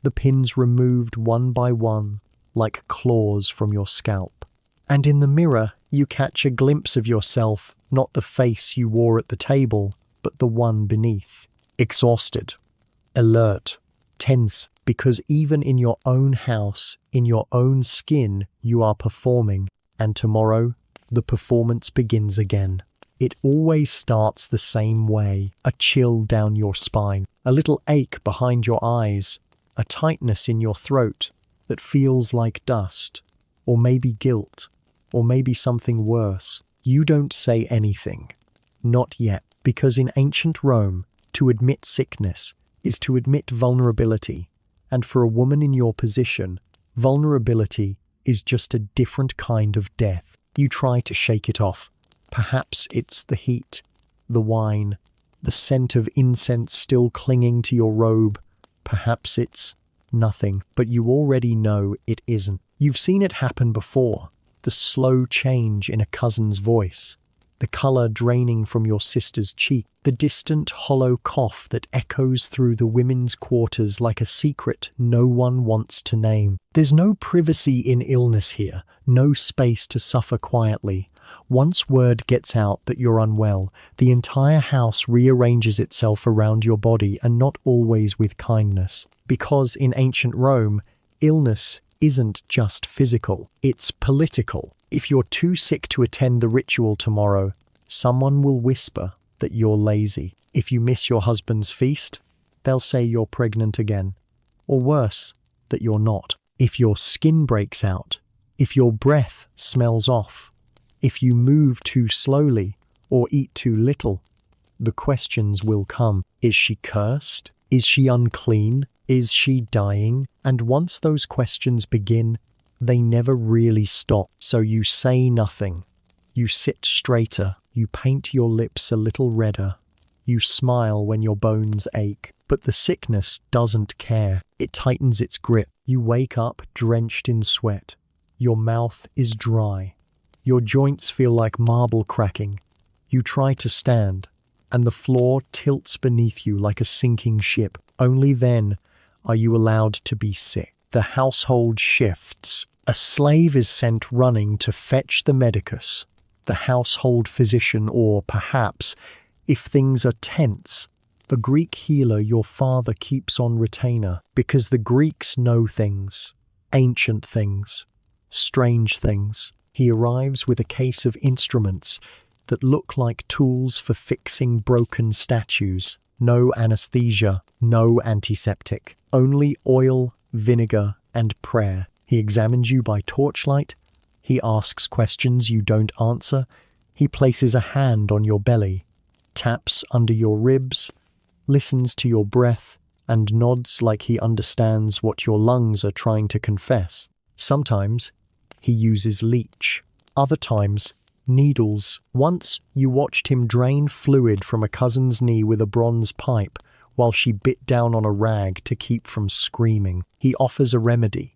the pins removed one by one, like claws from your scalp. And in the mirror, you catch a glimpse of yourself, not the face you wore at the table, but the one beneath. Exhausted, alert, tense, because even in your own house, in your own skin, you are performing, and tomorrow, the performance begins again. It always starts the same way, a chill down your spine, a little ache behind your eyes, a tightness in your throat that feels like dust, or maybe guilt, or maybe something worse. You don't say anything. Not yet, because in ancient Rome, to admit sickness is to admit vulnerability, and for a woman in your position, vulnerability is just a different kind of death. You try to shake it off. Perhaps it's the heat, the wine, the scent of incense still clinging to your robe. Perhaps it's nothing, but you already know it isn't. You've seen it happen before. The slow change in a cousin's voice, the color draining from your sister's cheek, the distant hollow cough that echoes through the women's quarters like a secret no one wants to name. There's no privacy in illness here, no space to suffer quietly. Once word gets out that you're unwell, the entire house rearranges itself around your body, and not always with kindness. Because in ancient Rome, illness isn't just physical, it's political. If you're too sick to attend the ritual tomorrow, someone will whisper that you're lazy. If you miss your husband's feast, they'll say you're pregnant again. Or worse, that you're not. If your skin breaks out, if your breath smells off, if you move too slowly or eat too little, the questions will come. Is she cursed? Is she unclean? Is she dying? And once those questions begin, they never really stop. So you say nothing. You sit straighter. You paint your lips a little redder. You smile when your bones ache. But the sickness doesn't care. It tightens its grip. You wake up drenched in sweat. Your mouth is dry. Your joints feel like marble cracking. You try to stand, and the floor tilts beneath you like a sinking ship. Only then are you allowed to be sick. The household shifts. A slave is sent running to fetch the medicus, the household physician, or perhaps, if things are tense, the Greek healer your father keeps on retainer, because the Greeks know things, ancient things, Strange things. He arrives with a case of instruments that look like tools for fixing broken statues. No anesthesia, no antiseptic. Only oil, vinegar, and prayer. He examines you by torchlight. He asks questions you don't answer. He places a hand on your belly, taps under your ribs, listens to your breath, and nods like he understands what your lungs are trying to confess. Sometimes he uses leech. Other times, needles. Once you watched him drain fluid from a cousin's knee with a bronze pipe while she bit down on a rag to keep from screaming. He offers a remedy.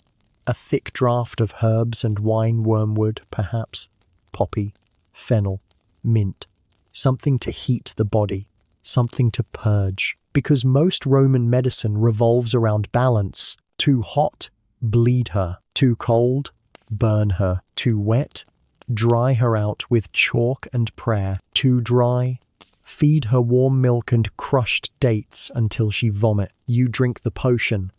A thick draught of herbs and wine wormwood, perhaps. Poppy, fennel, mint. Something to heat the body. Something to purge. Because most Roman medicine revolves around balance. Too hot, bleed her. Too cold, burn her. Too wet, dry her out with chalk and prayer. Too dry, feed her warm milk and crushed dates until she vomit. You drink the potion.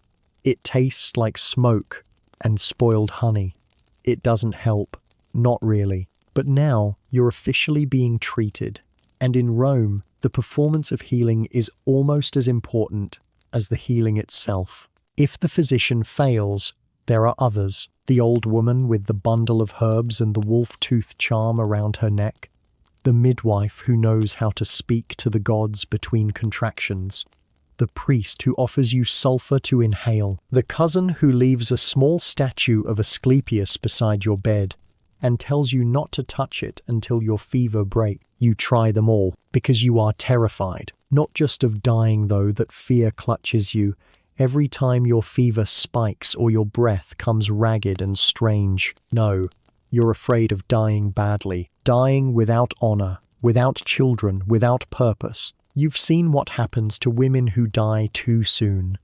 It tastes like smoke and spoiled honey. It doesn't help. Not really. But now you're officially being treated. And in Rome, the performance of healing is almost as important as the healing itself. If the physician fails, there are others. The old woman with the bundle of herbs and the wolf-tooth charm around her neck. The midwife who knows how to speak to the gods between contractions. The priest who offers you sulfur to inhale. The cousin who leaves a small statue of Asclepius beside your bed and tells you not to touch it until your fever breaks. You try them all because you are terrified. Not just of dying, though, that fear clutches you every time your fever spikes or your breath comes ragged and strange. No, you're afraid of dying badly. Dying without honor, without children, without purpose. You've seen what happens to women who die too soon.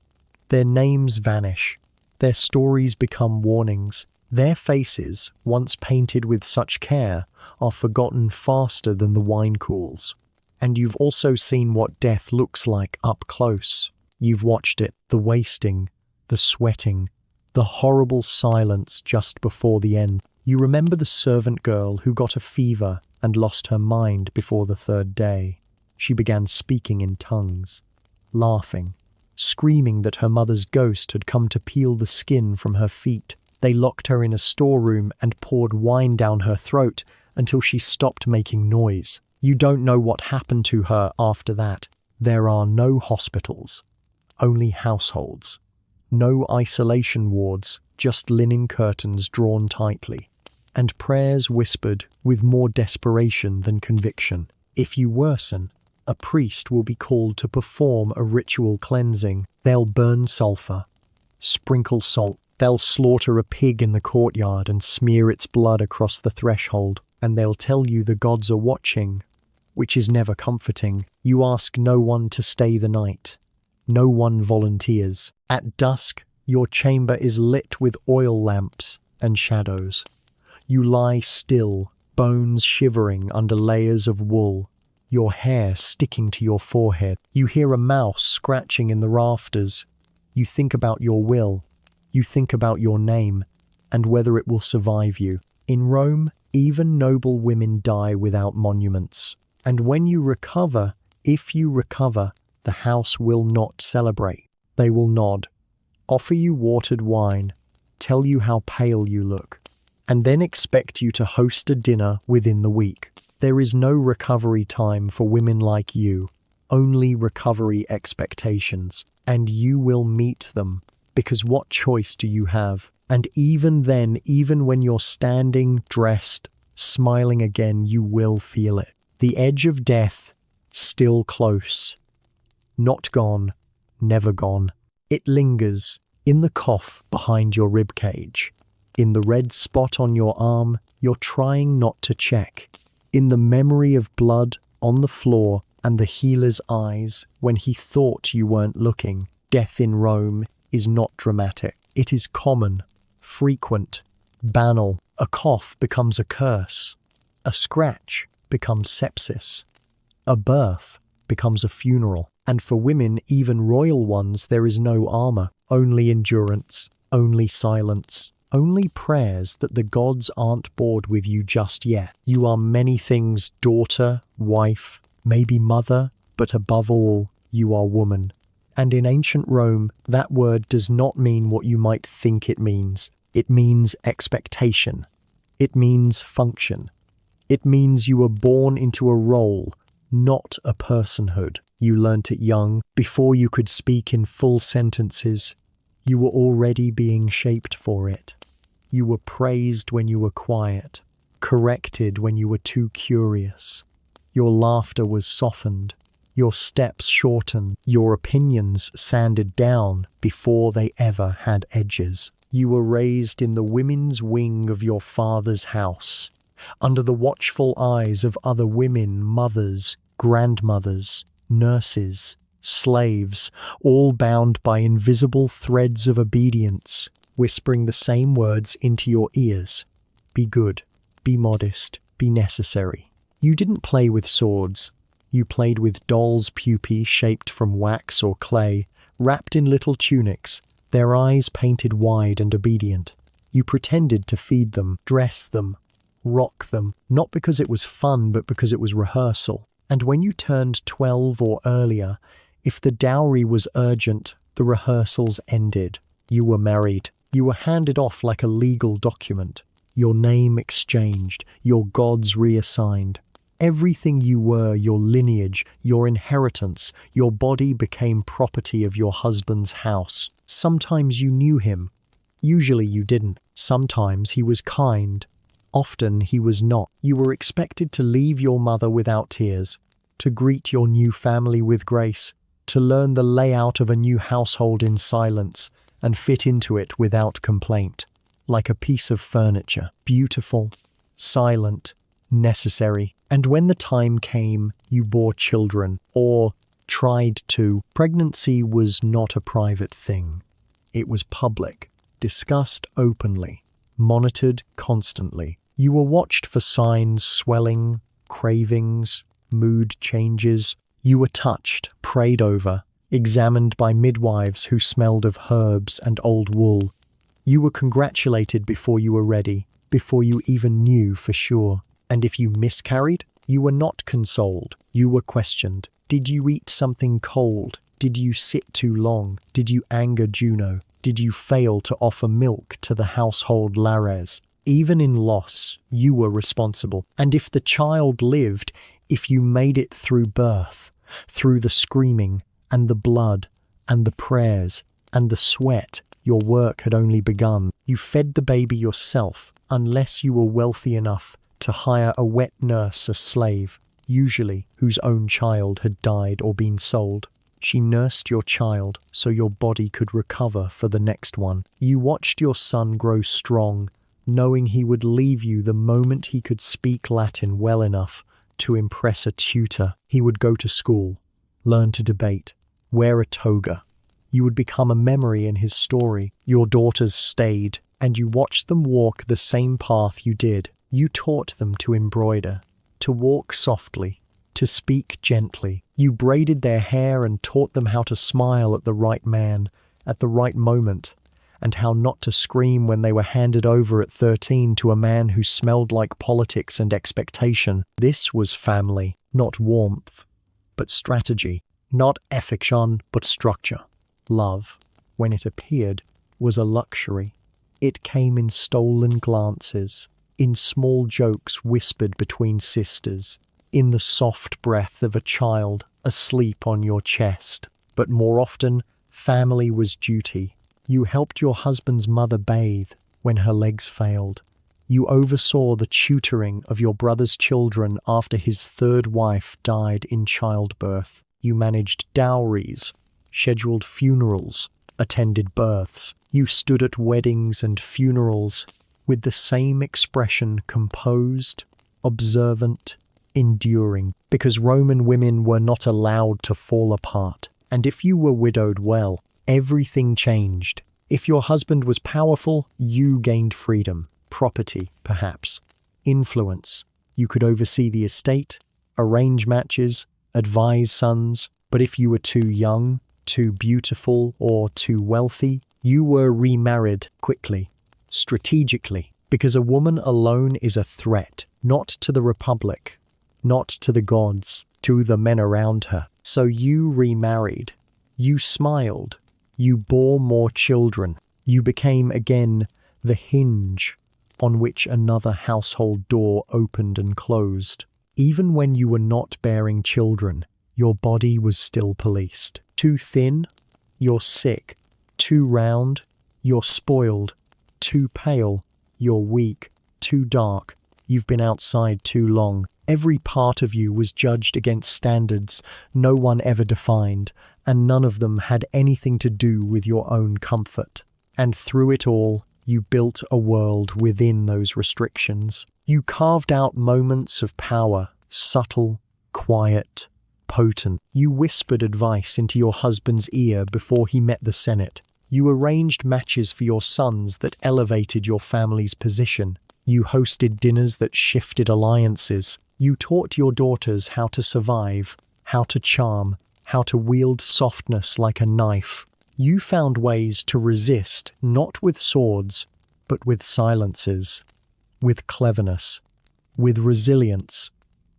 Their names vanish. Their stories become warnings. Their faces, once painted with such care, are forgotten faster than the wine cools. And you've also seen what death looks like up close. You've watched it, the wasting, the sweating, the horrible silence just before the end. You remember the servant girl who got a fever and lost her mind before the third day. She began speaking in tongues, laughing, screaming that her mother's ghost had come to peel the skin from her feet. They locked her in a storeroom and poured wine down her throat until she stopped making noise. You don't know what happened to her after that. There are no hospitals, only households. No isolation wards, just linen curtains drawn tightly. And prayers whispered with more desperation than conviction. If you worsen, a priest will be called to perform a ritual cleansing. They'll burn sulfur, sprinkle salt. They'll slaughter a pig in the courtyard and smear its blood across the threshold. And they'll tell you the gods are watching, which is never comforting. You ask no one to stay the night. No one volunteers. At dusk, your chamber is lit with oil lamps and shadows. You lie still, bones shivering under layers of wool, your hair sticking to your forehead. You hear a mouse scratching in the rafters. You think about your will. You think about your name and whether it will survive you. In Rome, even noble women die without monuments. And when you recover, if you recover, the house will not celebrate. They will nod, offer you watered wine, tell you how pale you look, and then expect you to host a dinner within the week. There is no recovery time for women like you, only recovery expectations. And you will meet them, because what choice do you have? And even then, even when you're standing, dressed, smiling again, you will feel it. The edge of death, still close. Not gone, never gone. It lingers in the cough behind your rib cage, in the red spot on your arm you're trying not to check, in the memory of blood on the floor and the healer's eyes when he thought you weren't looking. Death in Rome is not dramatic. It is common, frequent, banal. A cough becomes a curse. A scratch becomes sepsis. A birth becomes a funeral. And for women, even royal ones, there is no armor, only endurance, only silence, only prayers that the gods aren't bored with you just yet. You are many things: daughter, wife, maybe mother, but above all, you are woman. And in ancient Rome, that word does not mean what you might think it means. It means expectation. It means function. It means you were born into a role, not a personhood. You learnt it young, before you could speak in full sentences. You were already being shaped for it. You were praised when you were quiet, corrected when you were too curious. Your laughter was softened, your steps shortened, your opinions sanded down before they ever had edges. You were raised in the women's wing of your father's house, under the watchful eyes of other women, mothers, grandmothers, nurses, slaves, all bound by invisible threads of obedience, whispering the same words into your ears. Be good, be modest, be necessary. You didn't play with swords. You played with dolls' pupae shaped from wax or clay, wrapped in little tunics, their eyes painted wide and obedient. You pretended to feed them, dress them, rock them, not because it was fun, but because it was rehearsal. And when you turned 12 or earlier, if the dowry was urgent, the rehearsals ended. You were married. You were handed off like a legal document. Your name exchanged, your gods reassigned. Everything you were, your lineage, your inheritance, your body became property of your husband's house. Sometimes you knew him. Usually you didn't. Sometimes he was kind. Often he was not. You were expected to leave your mother without tears, to greet your new family with grace, to learn the layout of a new household in silence and fit into it without complaint, like a piece of furniture, beautiful, silent, necessary. And when the time came, you bore children, or tried to. Pregnancy was not a private thing. It was public, discussed openly, monitored constantly. You were watched for signs: swelling, cravings, mood changes. You were touched, prayed over, examined by midwives who smelled of herbs and old wool. You were congratulated before you were ready, before you even knew for sure. And if you miscarried, you were not consoled. You were questioned. Did you eat something cold? Did you sit too long? Did you anger Juno? Did you fail to offer milk to the household Lares? Even in loss, you were responsible. And if the child lived, if you made it through birth, through the screaming and the blood and the prayers and the sweat, your work had only begun. You fed the baby yourself, unless you were wealthy enough to hire a wet nurse, a slave, usually whose own child had died or been sold. She nursed your child so your body could recover for the next one. You watched your son grow strong, knowing he would leave you the moment he could speak Latin well enough to impress a tutor. He would go to school, learn to debate, wear a toga. You would become a memory in his story. Your daughters stayed, and you watched them walk the same path you did. You taught them to embroider, to walk softly, to speak gently. You braided their hair and taught them how to smile at the right man, at the right moment, and how not to scream when they were handed over at 13 to a man who smelled like politics and expectation. This was family, not warmth, but strategy, not affection, but structure. Love, when it appeared, was a luxury. It came in stolen glances, in small jokes whispered between sisters, in the soft breath of a child asleep on your chest. But more often, family was duty. You helped your husband's mother bathe when her legs failed. You oversaw the tutoring of your brother's children after his third wife died in childbirth. You managed dowries, scheduled funerals, attended births. You stood at weddings and funerals with the same expression: composed, observant, enduring, because Roman women were not allowed to fall apart. And if you were widowed, well, everything changed. If your husband was powerful, you gained freedom, property, perhaps, influence. You could oversee the estate, arrange matches, advise sons. But if you were too young, too beautiful, or too wealthy, you were remarried quickly, strategically, because a woman alone is a threat, not to the Republic, not to the gods, to the men around her. So you remarried. You smiled. You bore more children. You became again the hinge on which another household door opened and closed. Even when you were not bearing children, your body was still policed. Too thin, you're sick. Too round, you're spoiled. Too pale, you're weak. Too dark, you've been outside too long. Every part of you was judged against standards no one ever defined, and none of them had anything to do with your own comfort. And through it all, you built a world within those restrictions. You carved out moments of power, subtle, quiet, potent. You whispered advice into your husband's ear before he met the Senate. You arranged matches for your sons that elevated your family's position. You hosted dinners that shifted alliances. You taught your daughters how to survive, how to charm, how to wield softness like a knife. You found ways to resist, not with swords, but with silences, with cleverness, with resilience,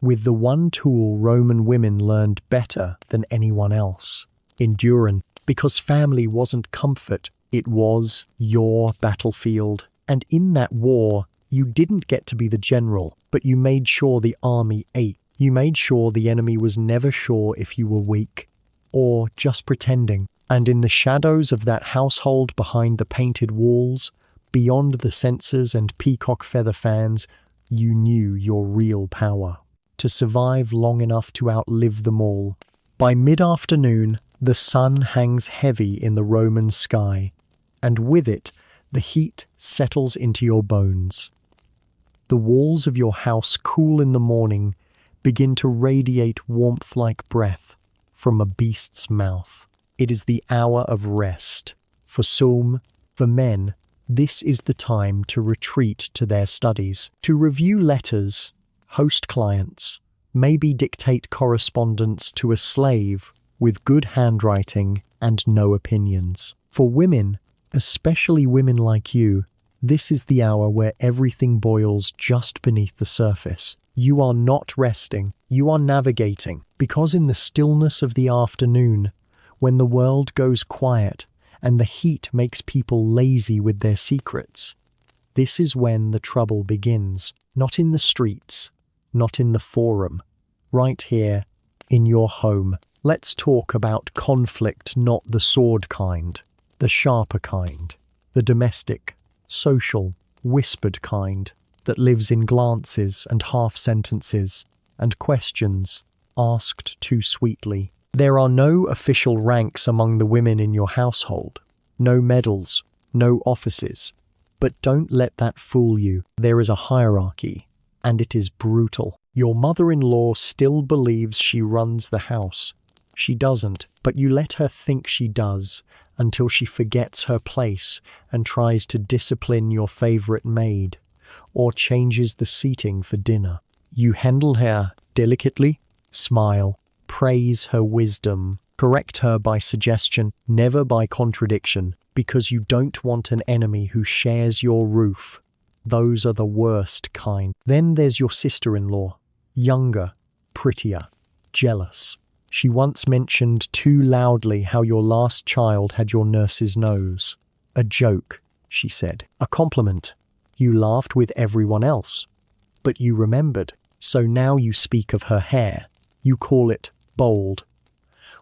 with the one tool Roman women learned better than anyone else: endurance. Because family wasn't comfort, it was your battlefield. And in that war, you didn't get to be the general, but you made sure the army ate. You made sure the enemy was never sure if you were weak or just pretending. And in the shadows of that household behind the painted walls, beyond the censers and peacock feather fans, you knew your real power. To survive long enough to outlive them all. By mid-afternoon, the sun hangs heavy in the Roman sky, and with it, the heat settles into your bones. The walls of your house cool in the morning, begin to radiate warmth like breath from a beast's mouth. It is the hour of rest. For some, for men, this is the time to retreat to their studies, to review letters, host clients, maybe dictate correspondence to a slave with good handwriting and no opinions. For women, especially women like you, this is the hour where everything boils just beneath the surface. You are not resting, you are navigating, because in the stillness of the afternoon, when the world goes quiet and the heat makes people lazy with their secrets, this is when the trouble begins. Not in the streets, not in the forum, right here, in your home. Let's talk about conflict, not the sword kind, the sharper kind, the domestic, social, whispered kind that lives in glances and half-sentences and questions asked too sweetly. There are no official ranks among the women in your household, no medals, no offices. But don't let that fool you. There is a hierarchy, and it is brutal. Your mother-in-law still believes she runs the house. She doesn't, but you let her think she does until she forgets her place and tries to discipline your favorite maid or changes the seating for dinner. You handle her delicately, smile, praise her wisdom, correct her by suggestion, never by contradiction, because you don't want an enemy who shares your roof. Those are the worst kind. Then there's your sister-in-law, younger, prettier, jealous. She once mentioned too loudly how your last child had your nurse's nose. A joke, she said. A compliment. You laughed with everyone else. But you remembered. So now you speak of her hair. You call it bold,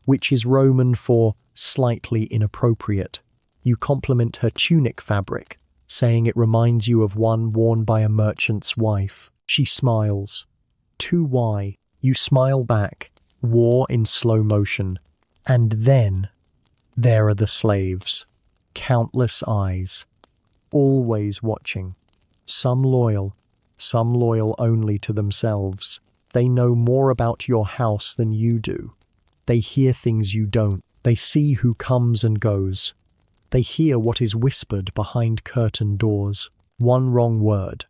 which is Roman for slightly inappropriate. You compliment her tunic fabric, saying it reminds you of one worn by a merchant's wife. She smiles. Too why? You smile back. War in slow motion. And then there are the slaves. Countless eyes. Always watching. Some loyal only to themselves. They know more about your house than you do. They hear things you don't. They see who comes and goes. They hear what is whispered behind curtain doors. One wrong word,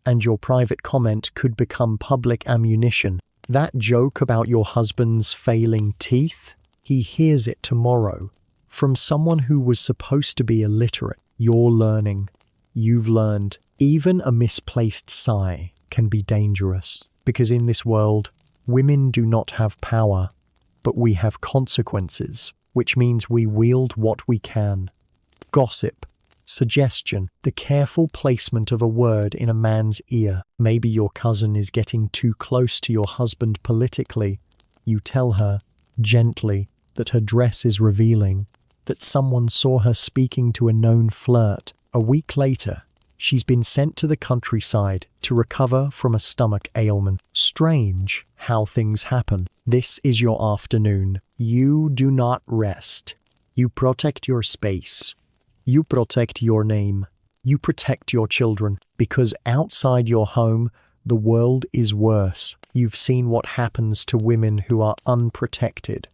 and your private comment could become public ammunition. That joke about your husband's failing teeth, he hears it tomorrow from someone who was supposed to be illiterate. You're learning. you've learned even a misplaced sigh can be dangerous, because in this world, women do not have power, but we have consequences, which means we wield what we can. Gossip, suggestion, the careful placement of a word in a man's ear. Maybe your cousin is getting too close to your husband politically. You tell her, gently, that her dress is revealing, that someone saw her speaking to a known flirt. A week later, she's been sent to the countryside to recover from a stomach ailment. Strange how things happen. This is your afternoon. You do not rest. You protect your space. You protect your name. You protect your children, because outside your home, the world is worse. You've seen what happens to women who are unprotected,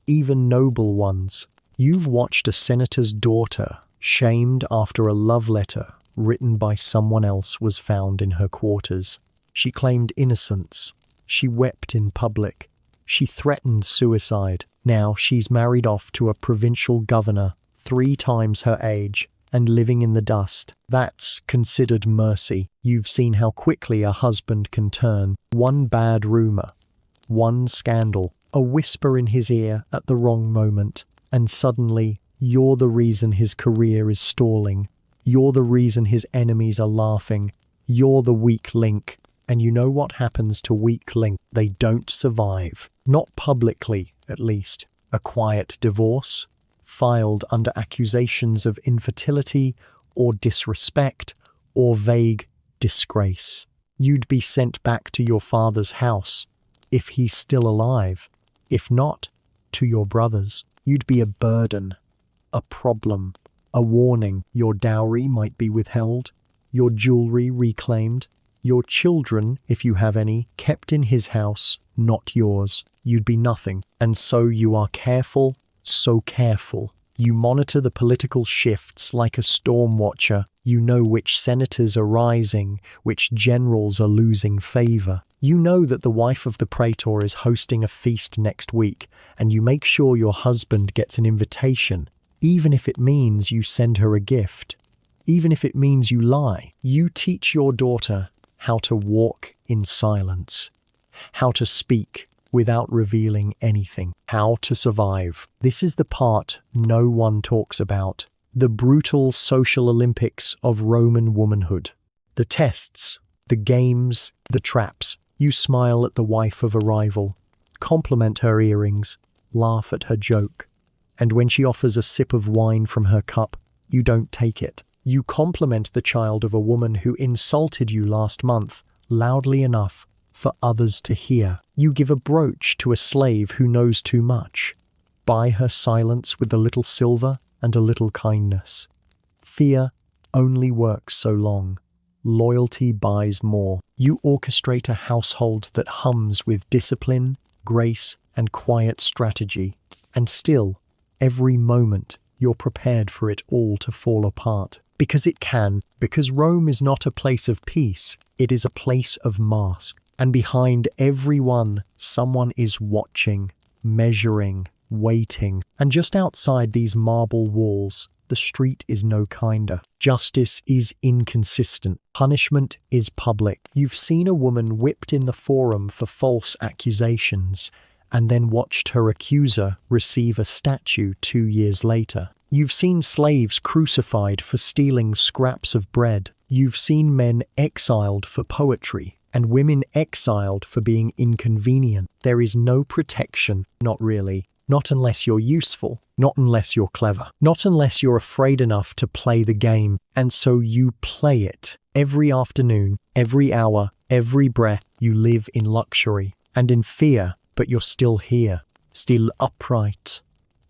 even noble ones. You've watched a senator's daughter shamed after a love letter written by someone else was found in her quarters. She claimed innocence. She wept in public. She threatened suicide. Now she's married off to a provincial governor 3 times her age and living in the dust. That's considered mercy. You've seen how quickly a husband can turn. One bad rumor, one scandal, a whisper in his ear at the wrong moment, and suddenly you're the reason his career is stalling. You're the reason his enemies are laughing. You're the weak link. And you know what happens to weak link? They don't survive. Not publicly, at least. A quiet divorce, filed under accusations of infertility or disrespect or vague disgrace. You'd be sent back to your father's house, if he's still alive. If not, to your brother's. You'd be a burden, a problem, a warning. Your dowry might be withheld, your jewelry reclaimed, your children, if you have any, kept in his house, not yours. You'd be nothing. And so you are careful, so careful. You monitor the political shifts like a storm watcher. You know which senators are rising, which generals are losing favor. You know that the wife of the praetor is hosting a feast next week, and you make sure your husband gets an invitation, even if it means you send her a gift, even if it means you lie. You teach your daughter how to walk in silence, how to speak without revealing anything, how to survive. This is the part no one talks about. The brutal social Olympics of Roman womanhood. The tests, the games, the traps. You smile at the wife of a rival, compliment her earrings, laugh at her joke. And when she offers a sip of wine from her cup, you don't take it. You compliment the child of a woman who insulted you last month, loudly enough for others to hear. You give a brooch to a slave who knows too much. Buy her silence with a little silver and a little kindness. Fear only works so long. Loyalty buys more. You orchestrate a household that hums with discipline, grace, and quiet strategy. And still, every moment, you're prepared for it all to fall apart. Because it can. Because Rome is not a place of peace. It is a place of mask. And behind every one, someone is watching, measuring, waiting. And just outside these marble walls, the street is no kinder. Justice is inconsistent. Punishment is public. You've seen a woman whipped in the forum for false accusations, and then watched her accuser receive a statue 2 years later. You've seen slaves crucified for stealing scraps of bread. You've seen men exiled for poetry, and women exiled for being inconvenient. There is no protection, not really. Not unless you're useful, not unless you're clever, not unless you're afraid enough to play the game. And so you play it. Every afternoon, every hour, every breath, you live in luxury and in fear, but you're still here, still upright,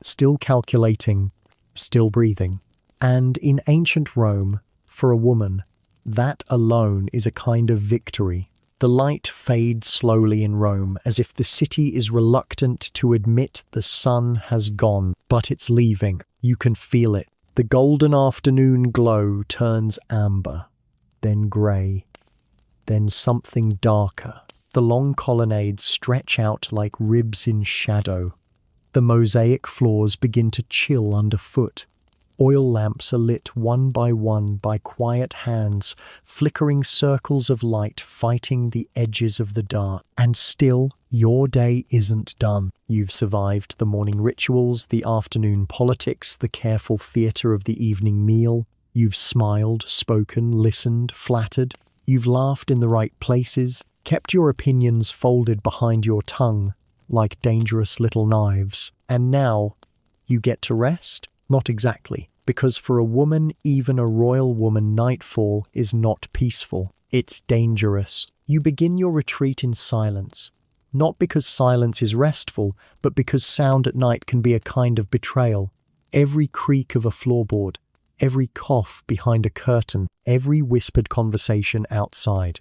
still calculating, still breathing. And in ancient Rome, for a woman, that alone is a kind of victory. The light fades slowly in Rome, as if the city is reluctant to admit the sun has gone, but it's leaving. You can feel it. The golden afternoon glow turns amber, then grey, then something darker. The long colonnades stretch out like ribs in shadow. The mosaic floors begin to chill underfoot. Oil lamps are lit one by quiet hands, flickering circles of light fighting the edges of the dark. And still, your day isn't done. You've survived the morning rituals, the afternoon politics, the careful theatre of the evening meal. You've smiled, spoken, listened, flattered. You've laughed in the right places, kept your opinions folded behind your tongue like dangerous little knives. And now, you get to rest? Not exactly, because for a woman, even a royal woman, nightfall is not peaceful. It's dangerous. You begin your retreat in silence, not because silence is restful, but because sound at night can be a kind of betrayal. Every creak of a floorboard, every cough behind a curtain, every whispered conversation outside.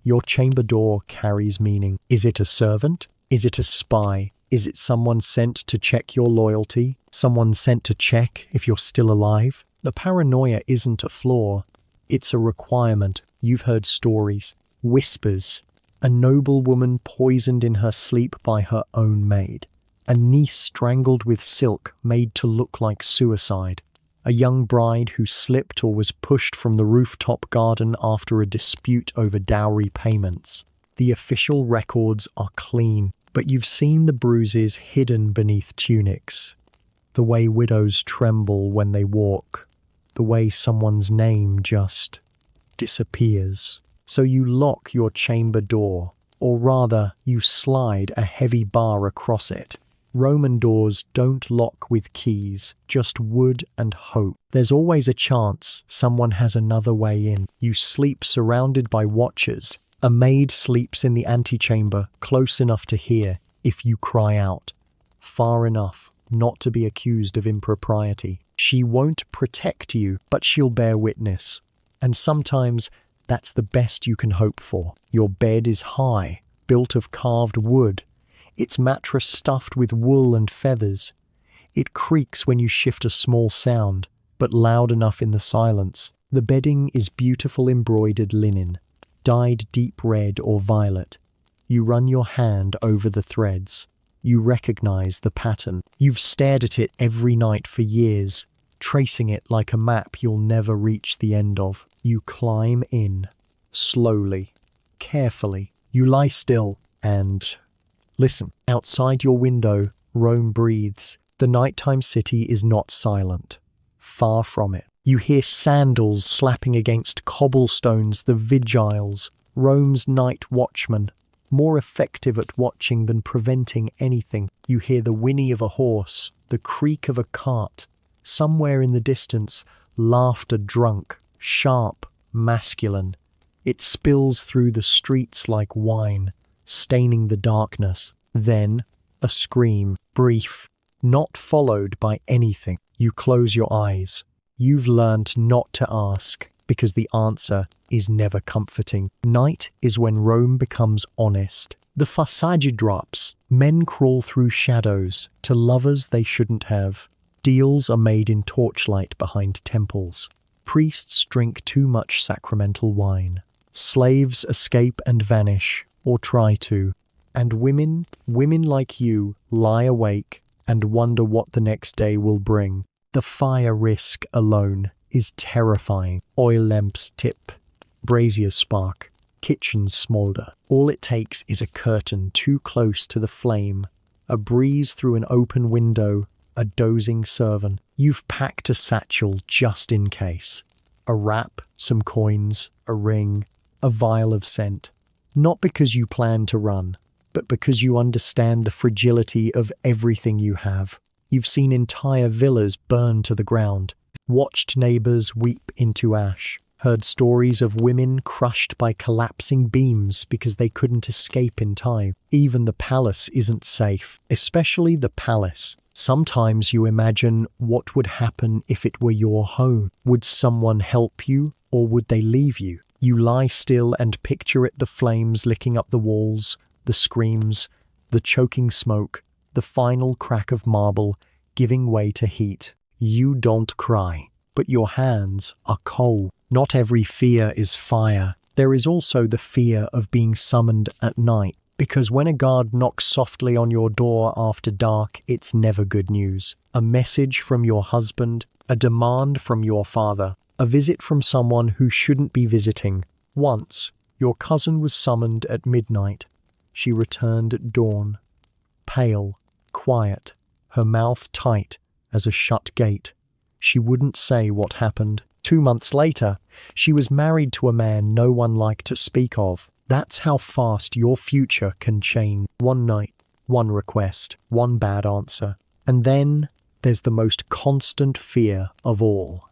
Your chamber door carries meaning. Is it a servant? Is it a spy? Is it someone sent to check your loyalty? Someone sent to check if you're still alive? The paranoia isn't a flaw. It's a requirement. You've heard stories, whispers. A noble woman poisoned in her sleep by her own maid. A niece strangled with silk made to look like suicide. A young bride who slipped or was pushed from the rooftop garden after a dispute over dowry payments. The official records are clean, but you've seen the bruises hidden beneath tunics. The way widows tremble when they walk. The way someone's name just disappears. So you lock your chamber door, or rather, you slide a heavy bar across it. Roman doors don't lock with keys, just wood and hope. There's always a chance someone has another way in. You sleep surrounded by watchers. A maid sleeps in the antechamber, close enough to hear if you cry out, far enough not to be accused of impropriety. She won't protect you, but she'll bear witness. And sometimes that's the best you can hope for. Your bed is high, built of carved wood. Its mattress stuffed with wool and feathers. It creaks when you shift a small sound, but loud enough in the silence. The bedding is beautiful embroidered linen, dyed deep red or violet. You run your hand over the threads. You recognize the pattern. You've stared at it every night for years, tracing it like a map you'll never reach the end of. You climb in, slowly, carefully. You lie still and listen. Outside your window, Rome breathes. The nighttime city is not silent. Far from it. You hear sandals slapping against cobblestones, the vigiles, Rome's night watchmen, more effective at watching than preventing anything. You hear the whinny of a horse, the creak of a cart. Somewhere in the distance, laughter drunk, sharp, masculine. It spills through the streets like wine, staining the darkness. Then, a scream, brief, not followed by anything. You close your eyes. You've learned not to ask, because the answer is never comforting. Night is when Rome becomes honest. The facade drops. Men crawl through shadows to lovers they shouldn't have. Deals are made in torchlight behind temples. Priests drink too much sacramental wine. Slaves escape and vanish, or try to. And women like you, lie awake and wonder what the next day will bring. The fire risk alone is terrifying. Oil lamps tip, braziers spark, kitchens smolder. All it takes is a curtain too close to the flame, a breeze through an open window, a dozing servant. You've packed a satchel just in case. A wrap, some coins, a ring, a vial of scent. Not because you plan to run, but because you understand the fragility of everything you have. You've seen entire villas burn to the ground, watched neighbors weep into ash, heard stories of women crushed by collapsing beams because they couldn't escape in time. Even the palace isn't safe, especially the palace. Sometimes you imagine what would happen if it were your home. Would someone help you, or would they leave you? You lie still and picture it, the flames licking up the walls, the screams, the choking smoke, the final crack of marble giving way to heat. You don't cry, but your hands are cold. Not every fear is fire. There is also the fear of being summoned at night. Because when a guard knocks softly on your door after dark, it's never good news. A message from your husband, a demand from your father, a visit from someone who shouldn't be visiting. Once, your cousin was summoned at midnight. She returned at dawn, pale, quiet, her mouth tight as a shut gate. She wouldn't say what happened. 2 months later, she was married to a man no one liked to speak of. That's how fast your future can change. One night, one request, one bad answer. And then there's the most constant fear of all.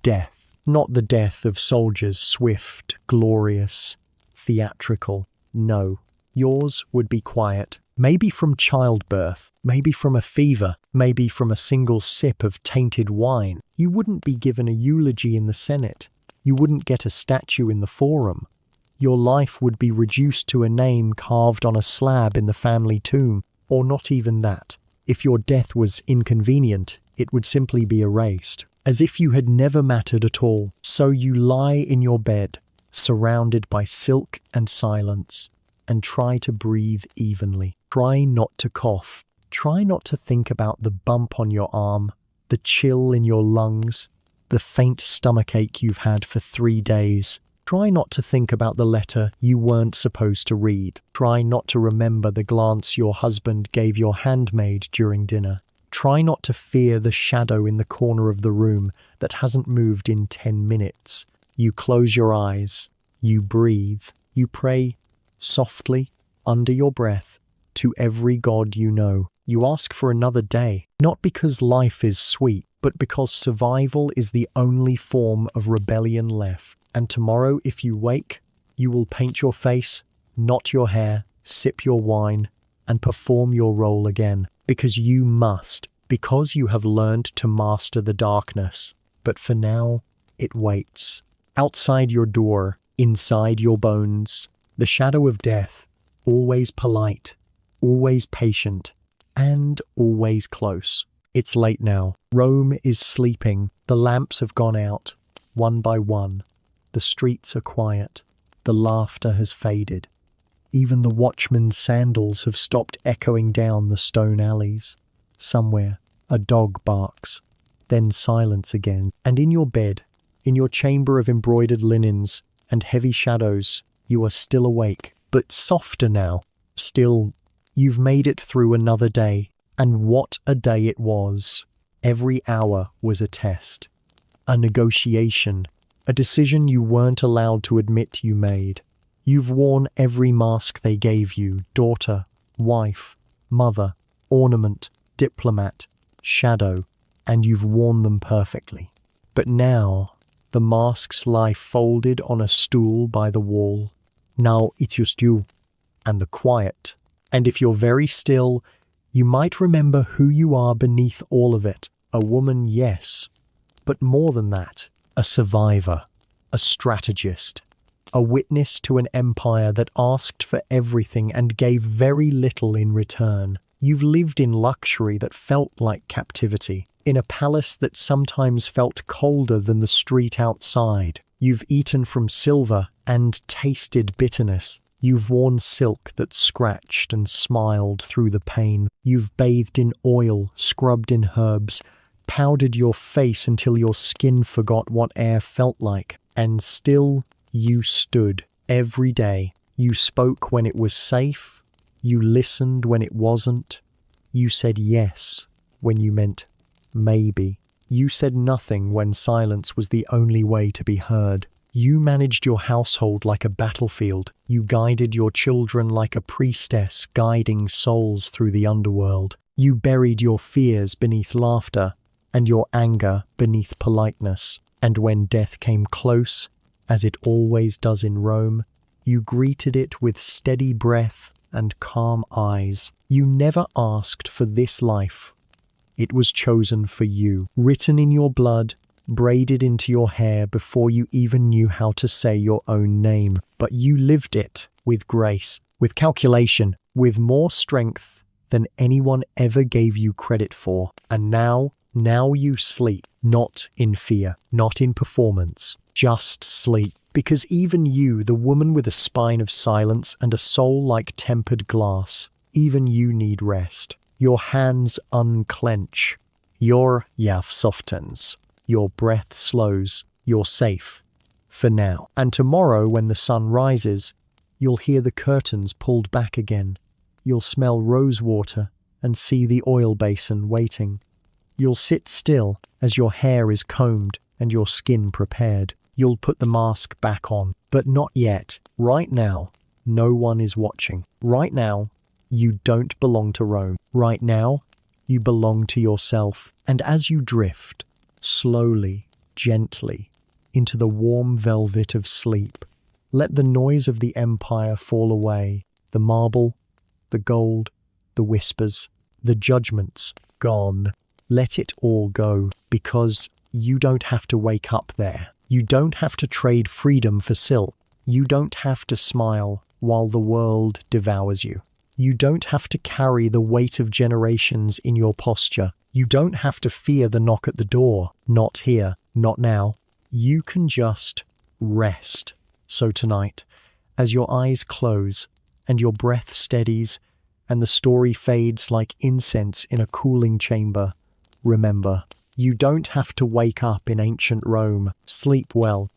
Death. Not the death of soldiers, swift, glorious, theatrical. No. Yours would be quiet. Maybe from childbirth, maybe from a fever, maybe from a single sip of tainted wine. You wouldn't be given a eulogy in the Senate. You wouldn't get a statue in the Forum. Your life would be reduced to a name carved on a slab in the family tomb, or not even that. If your death was inconvenient, it would simply be erased, as if you had never mattered at all. So you lie in your bed, surrounded by silk and silence, and try to breathe evenly. Try not to cough. Try not to think about the bump on your arm, the chill in your lungs, the faint stomachache you've had for 3 days. Try not to think about the letter you weren't supposed to read. Try not to remember the glance your husband gave your handmaid during dinner. Try not to fear the shadow in the corner of the room that hasn't moved in 10 minutes. You close your eyes. You breathe. You pray softly, under your breath, to every god you know. You ask for another day, not because life is sweet, but because survival is the only form of rebellion left. And tomorrow, if you wake, you will paint your face, knot your hair, sip your wine, and perform your role again. Because you must, because you have learned to master the darkness. But for now, it waits. Outside your door, inside your bones, the shadow of death, always polite, always patient, and always close. It's late now. Rome is sleeping. The lamps have gone out, one by one. The streets are quiet. The laughter has faded. Even the watchman's sandals have stopped echoing down the stone alleys. Somewhere, a dog barks. Then silence again. And in your bed, in your chamber of embroidered linens and heavy shadows, you are still awake, but softer now. Still, you've made it through another day. And what a day it was. Every hour was a test. A negotiation. A decision you weren't allowed to admit you made. You've worn every mask they gave you, daughter, wife, mother, ornament, diplomat, shadow, and you've worn them perfectly. But now, the masks lie folded on a stool by the wall. Now it's just you, and the quiet. And if you're very still, you might remember who you are beneath all of it. A woman, yes, but more than that. A survivor, a strategist, a witness to an empire that asked for everything and gave very little in return. You've lived in luxury that felt like captivity, in a palace that sometimes felt colder than the street outside. You've eaten from silver and tasted bitterness. You've worn silk that scratched and smiled through the pain. You've bathed in oil, scrubbed in herbs, powdered your face until your skin forgot what air felt like. And still, you stood every day. You spoke when it was safe. You listened when it wasn't. You said yes when you meant maybe. You said nothing when silence was the only way to be heard. You managed your household like a battlefield. You guided your children like a priestess guiding souls through the underworld. You buried your fears beneath laughter and your anger beneath politeness. And when death came close, as it always does in Rome, you greeted it with steady breath and calm eyes. You never asked for this life. It was chosen for you, written in your blood, braided into your hair before you even knew how to say your own name. But you lived it with grace, with calculation, with more strength than anyone ever gave you credit for. And now you sleep, not in fear, not in performance, just sleep. Because even you, the woman with a spine of silence and a soul like tempered glass, even you need rest. Your hands unclench. Your yav softens. Your breath slows. You're safe. For now. And tomorrow, when the sun rises, you'll hear the curtains pulled back again. You'll smell rose water and see the oil basin waiting. You'll sit still as your hair is combed and your skin prepared. You'll put the mask back on, but not yet. Right now, no one is watching. Right now, you don't belong to Rome. Right now, you belong to yourself. And as you drift, slowly, gently, into the warm velvet of sleep, let the noise of the empire fall away. The marble, the gold, the whispers, the judgments, gone. Let it all go, because you don't have to wake up there. You don't have to trade freedom for silk. You don't have to smile while the world devours you. You don't have to carry the weight of generations in your posture. You don't have to fear the knock at the door. Not here, not now. You can just rest. So tonight, as your eyes close and your breath steadies and the story fades like incense in a cooling chamber, remember, you don't have to wake up in ancient Rome. Sleep well,